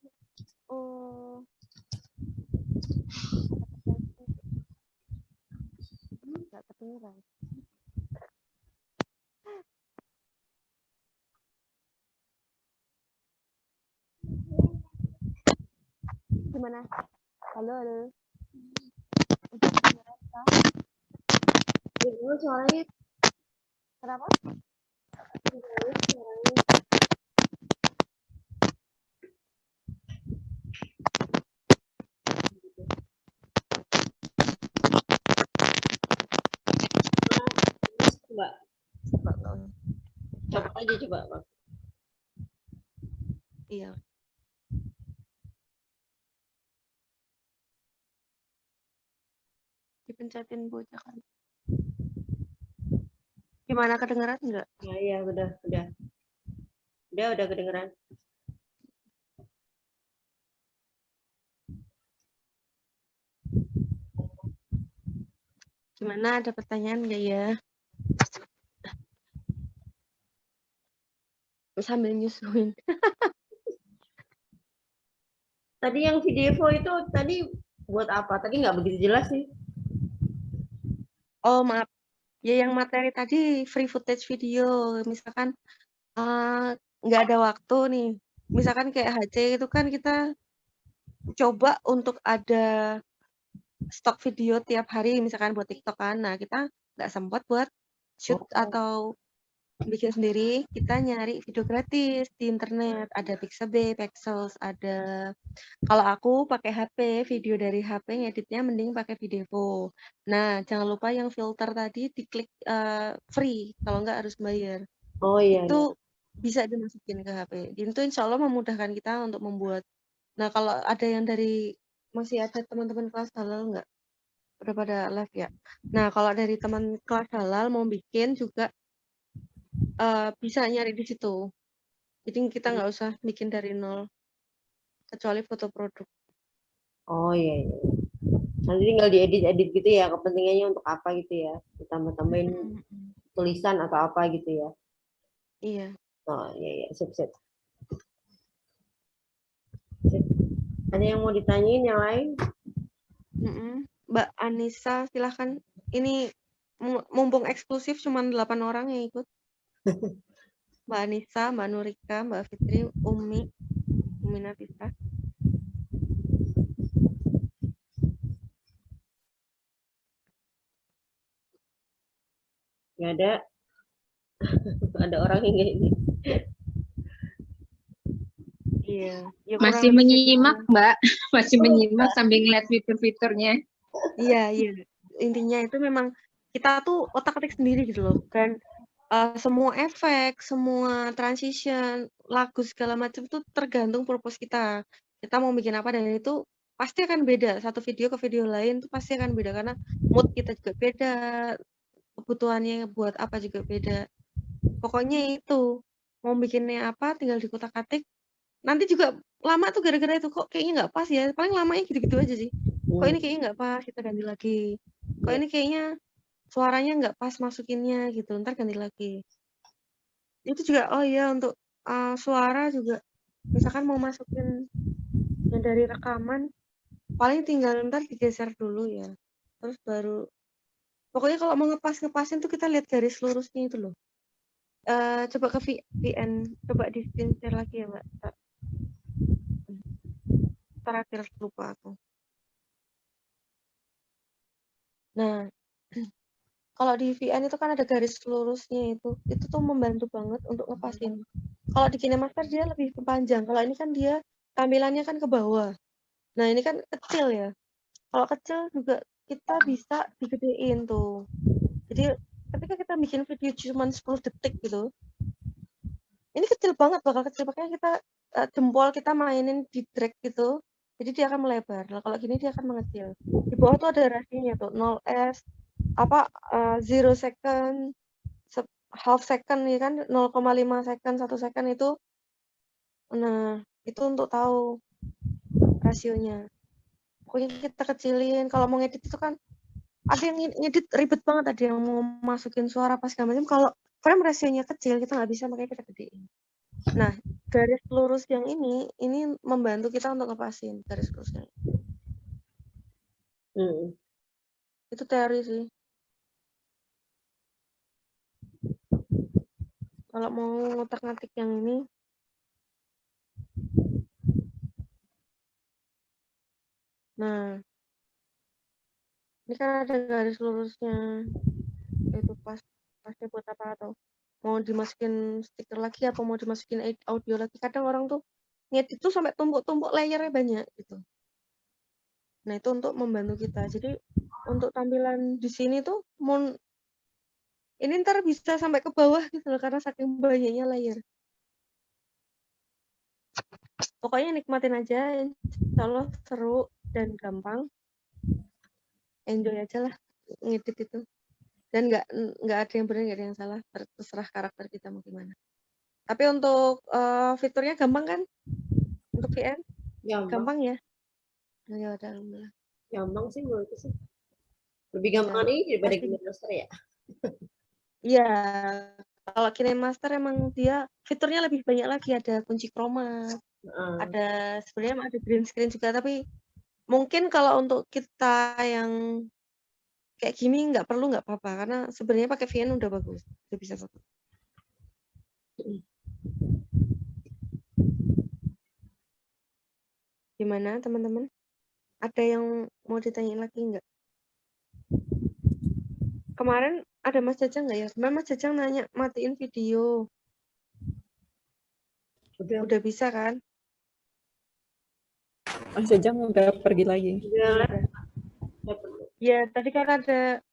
Nggak kedengeran. Gimana? Halo. Udah kedengeran kah? Gimana suaranya? Kenapa? Coba. Coba aja coba. Iya. dipencetin bocah kan. Gimana, kedengeran nggak? Ya, iya, udah kedengeran. Gimana, ada pertanyaan nggak ya? Sambil nyusuin. Tadi yang video itu tadi buat apa? Tadi nggak begitu jelas sih. Oh, maaf. Ya yang materi tadi free footage video. Misalkan nggak ada waktu nih. Misalkan kayak HC itu kan kita coba untuk ada stok video tiap hari, misalkan buat TikTok kan. Nah, kita nggak sempat buat shoot atau bikin sendiri, kita nyari video gratis di internet. Ada Pixabay, Pexels, ada. Kalau aku pakai HP, video dari HP ngeditnya mending pakai Videvo. Nah, jangan lupa yang filter tadi diklik free, kalau nggak harus bayar. Oh iya. Itu bisa dimasukin ke HP. Itu insya Allah memudahkan kita untuk membuat. Nah, kalau ada yang dari masih ada teman-teman kelas halal nggak? Udah pada live ya. Nah, kalau dari teman kelas halal mau bikin juga bisa nyari di situ. Jadi kita nggak usah bikin dari nol, kecuali foto produk. Oh iya. Nanti tinggal diedit-edit gitu ya, kepentingannya untuk apa gitu ya. Ditambah-tambahin tulisan atau apa gitu ya. Iya. Oh iya, sip. Ada yang mau ditanyain yang lain? Mbak Anissa, silahkan. Ini mumpung eksklusif cuma 8 orang yang ikut. Mbak Anissa, Mbak Nurika, Mbak Fitri, Umi Nafisa. Nggak ada. Ada orang yang kayak gitu. Iya. Ya Masih kurang lebih menyimak, gitu. Mbak. Masih menyimak sambil ngeliat fitur-fiturnya. Iya. Intinya itu memang kita tuh otak-atik sendiri gitu loh. Dan semua efek, semua transition, lagu segala macam tuh tergantung purpose kita. Kita mau bikin apa dan itu pasti akan beda. Satu video ke video lain tuh pasti akan beda karena mood kita juga beda, kebutuhannya buat apa juga beda. Pokoknya itu mau bikinnya apa tinggal dikutak-atik. Nanti juga lama tuh gara-gara itu kok kayaknya nggak pas ya. Paling lamanya gitu-gitu aja sih. Kok ini kayaknya nggak pas, kita ganti lagi. Kok ini kayaknya suaranya nggak pas masukinnya gitu, ntar ganti lagi. Itu juga oh iya untuk suara juga misalkan mau masukin yang dari rekaman paling tinggal ntar digeser dulu ya, terus baru pokoknya kalau mau ngepasin tuh kita lihat garis lurusnya itu loh. Coba ke VN, coba di screen share lagi ya Mbak. Terakhir lupa aku. Nah, kalau di VN itu kan ada garis lurusnya itu tuh membantu banget untuk ngepasin. Kalau di KineMaster dia lebih panjang, kalau ini kan dia tampilannya kan ke bawah. Nah ini kan kecil ya. Kalau kecil juga kita bisa digedein tuh. Jadi ketika kita bikin video cuma 10 detik gitu, ini kecil banget, bakal kecil. Makanya kita jempol kita mainin di drag gitu, jadi dia akan melebar. Nah kalau gini dia akan mengecil. Di bawah tuh ada rasinya tuh, 0S, 0 second, half second ya kan, 0,5 second, 1 second itu. Nah itu untuk tahu rasionya. Pokoknya kita kecilin. Kalau mau ngedit itu kan ada yang ngedit ribet banget, ada yang mau masukin suara pas segala macam. Kalau frame rasionya kecil kita nggak bisa, makanya kita gedein. Nah garis lurus yang ini membantu kita untuk ngepasin garis lurusnya. Itu teori sih. Kalau mau ngotak-ngatik yang ini, nah ini kan ada garis lurusnya, itu pasnya buat apa, atau mau dimasukin stiker lagi apa mau dimasukin audio lagi. Kadang orang tuh ngedit tuh sampai tumpuk-tumpuk layernya banyak gitu. Nah itu untuk membantu kita. Jadi untuk tampilan di sini tuh ini ntar bisa sampai ke bawah gitu loh karena saking banyaknya layer. Pokoknya nikmatin aja, insya Allah seru dan gampang. enjoy aja lah ngedit itu. Dan nggak ada yang benar, nggak ada yang salah. Terserah karakter kita mau gimana. Tapi untuk fiturnya gampang kan? Untuk VN gampang ya? Oh, ya udah, alhamdulillah. Gampang sih menurutku sih. Lebih gampang Ya, ini daripada pasti. KineMaster ya. Iya, kalau KineMaster emang dia fiturnya lebih banyak lagi, ada kunci chroma, ada sebenarnya ada green screen juga, tapi mungkin kalau untuk kita yang kayak gini nggak perlu, nggak apa-apa, karena sebenarnya pakai VN udah bagus, udah bisa bagus. Gimana teman-teman? Ada yang mau ditanyain lagi nggak? Kemarin ada Mas Jajang nggak ya? Kemarin Mas Jajang nanya matiin video. Udah bisa kan? Mas Jajang udah pergi lagi. Udah. Ya, tadi kan ada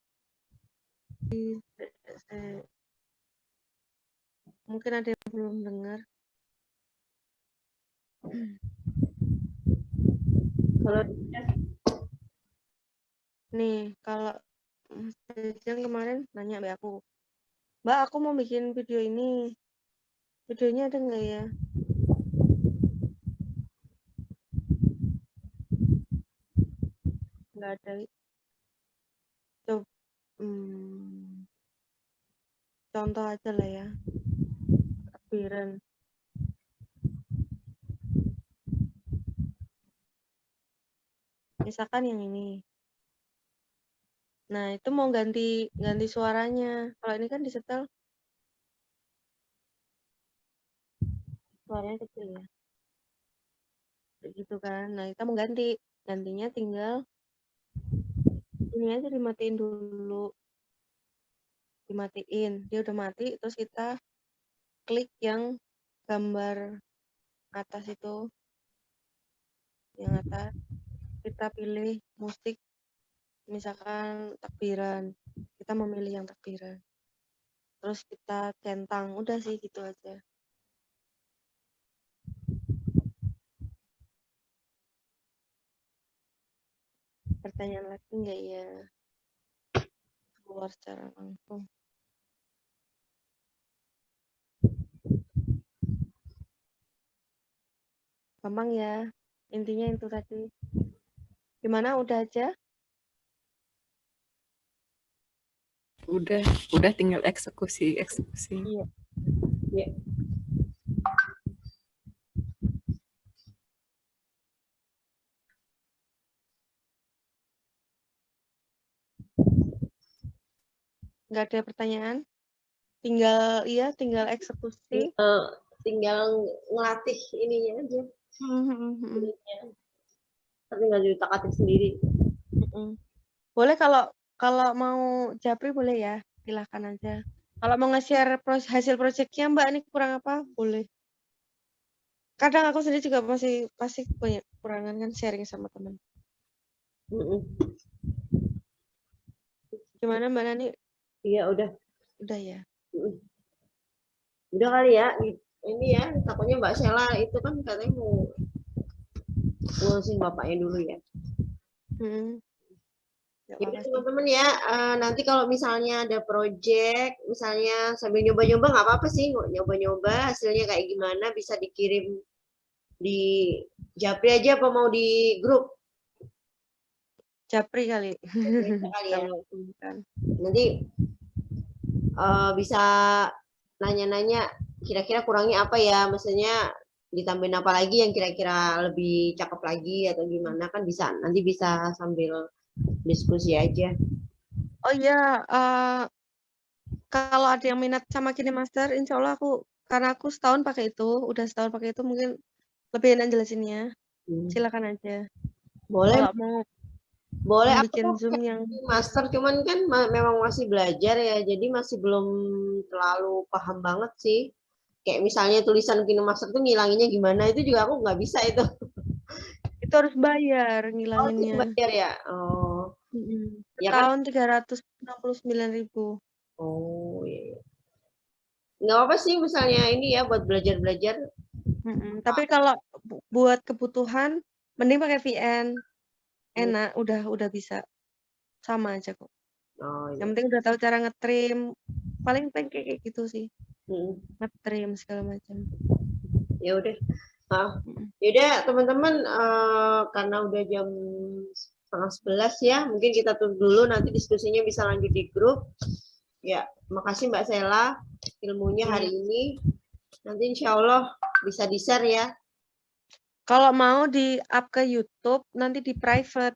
mungkin ada yang belum dengar. Kalau nih, kalau Mas Jajang kemarin nanya Mbak aku, Mbak aku mau bikin video ini, videonya ada nggak ya? Nggak ada. Coba, contoh aja lah ya, takbiran. Misalkan yang ini. Nah, itu mau ganti suaranya. Kalau ini kan disetel suaranya kecil ya. Gitu kan. Nah, kita mau ganti. Gantinya tinggal ini aja dimatiin dulu. Dimatiin. Dia udah mati, terus kita klik yang gambar atas itu. Yang atas. Kita pilih musik. Misalkan takbiran. Kita memilih yang takbiran. Terus kita centang. Udah sih gitu aja. Pertanyaan lagi nggak ya? Keluar secara langsung. Gampang ya. Intinya itu tadi. Gimana? Udah aja? Udah tinggal eksekusi. Iya. ya. Nggak ada pertanyaan? Tinggal eksekusi. Tinggal ngelatih ininya aja. Tinggal diutak-atik sendiri. Boleh kalau mau japri boleh ya, silahkan aja. Kalau mau nge-share hasil proyeknya Mbak, ini kurang apa, boleh. Kadang aku sendiri juga pasti banyak kekurangan kan, sharing sama teman. Gimana Mbak Nani? Iya, udah. Udah ya. Udah kali ya. Ini ya, takutnya Mbak Sheila itu kan katanya mau ngurusin bapaknya dulu ya. Jadi teman-teman ya, nanti kalau misalnya ada project, misalnya sambil nyoba-nyoba nggak apa-apa sih, nyoba-nyoba hasilnya kayak gimana bisa dikirim di Japri aja apa mau di grup? Japri kali. Ya. Nanti bisa nanya-nanya kira-kira kurangnya apa ya, maksudnya ditambahin apa lagi yang kira-kira lebih cakep lagi atau gimana kan bisa, nanti bisa sambil diskusi aja. Oh iya, kalau ada yang minat sama KineMaster, insya Allah karena aku setahun pakai itu, udah setahun pakai itu mungkin lebih enak jelasinnya. Silakan aja. Boleh. Kalau mau boleh bikin Zoom yang master, cuman kan memang masih belajar ya, jadi masih belum terlalu paham banget sih. Kayak misalnya tulisan KineMaster tuh ngilanginnya gimana, itu juga aku nggak bisa itu. Itu harus bayar ngilanginnya. Oh, bayar ya? Oh. Ya tahun 369.000. Oh iya. Nggak apa sih misalnya ini ya buat belajar-belajar. Tapi kalau buat kebutuhan, mending pakai VN. Enak, udah bisa. sama aja kok. Oh, Yang iya. penting udah tahu cara nge-trim. Paling kayak gitu sih. Mm. Nge-trim segala macam. Ya udah. Mm. Yaudah teman-teman, karena udah jam 10:30 ya, mungkin kita tutup dulu, nanti diskusinya bisa lanjut di grup. Ya, makasih Mbak Sela ilmunya hari ini. Nanti insya Allah bisa di-share ya. Kalau mau di up ke YouTube, nanti di private.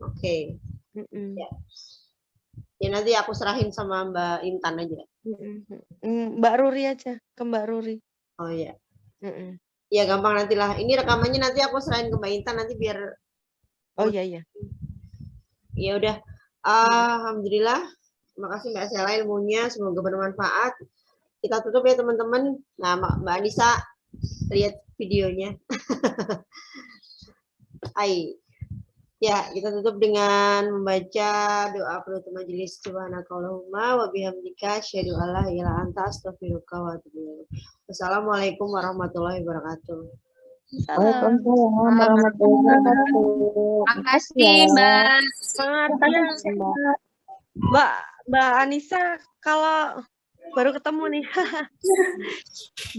Oke. Mm-mm. Ya. Ya nanti aku serahin sama Mbak Intan aja. Mbak Ruri aja, ke Mbak Ruri. Oh iya. Mm-mm. Ya gampang nantilah. Ini rekamannya nanti aku serahin ke Mbak Intan nanti biar. Oh iya. Ya udah. Alhamdulillah. Terima kasih Mbak Sela ilmunya, semoga bermanfaat. Kita tutup ya teman-teman. Nah, Mbak Anissa lihat videonya. Hai. Ya, kita tutup dengan membaca doa penutup majelis. Subhanakallahumma wa bihamdika asyhadu an la ilaha illa anta astaghfiruka wa atubu ilaik. Wassalamualaikum warahmatullahi wabarakatuh. Waalaikumsalam warahmatullahi wabarakatuh. Makasih, Mbak. Semangat. Mbak Anissa, kalau baru ketemu nih,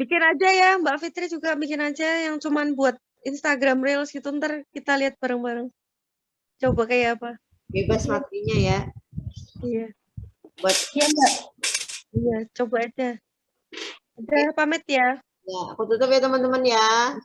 bikin aja ya. Mbak Fitri juga bikin aja yang cuman buat Instagram Reels gitu, ntar kita lihat bareng-bareng. Coba kayak apa? Bebas materinya ya. Iya. Buat Iya, coba aja. Udah pamit ya. ya, aku tutup ya teman-teman ya.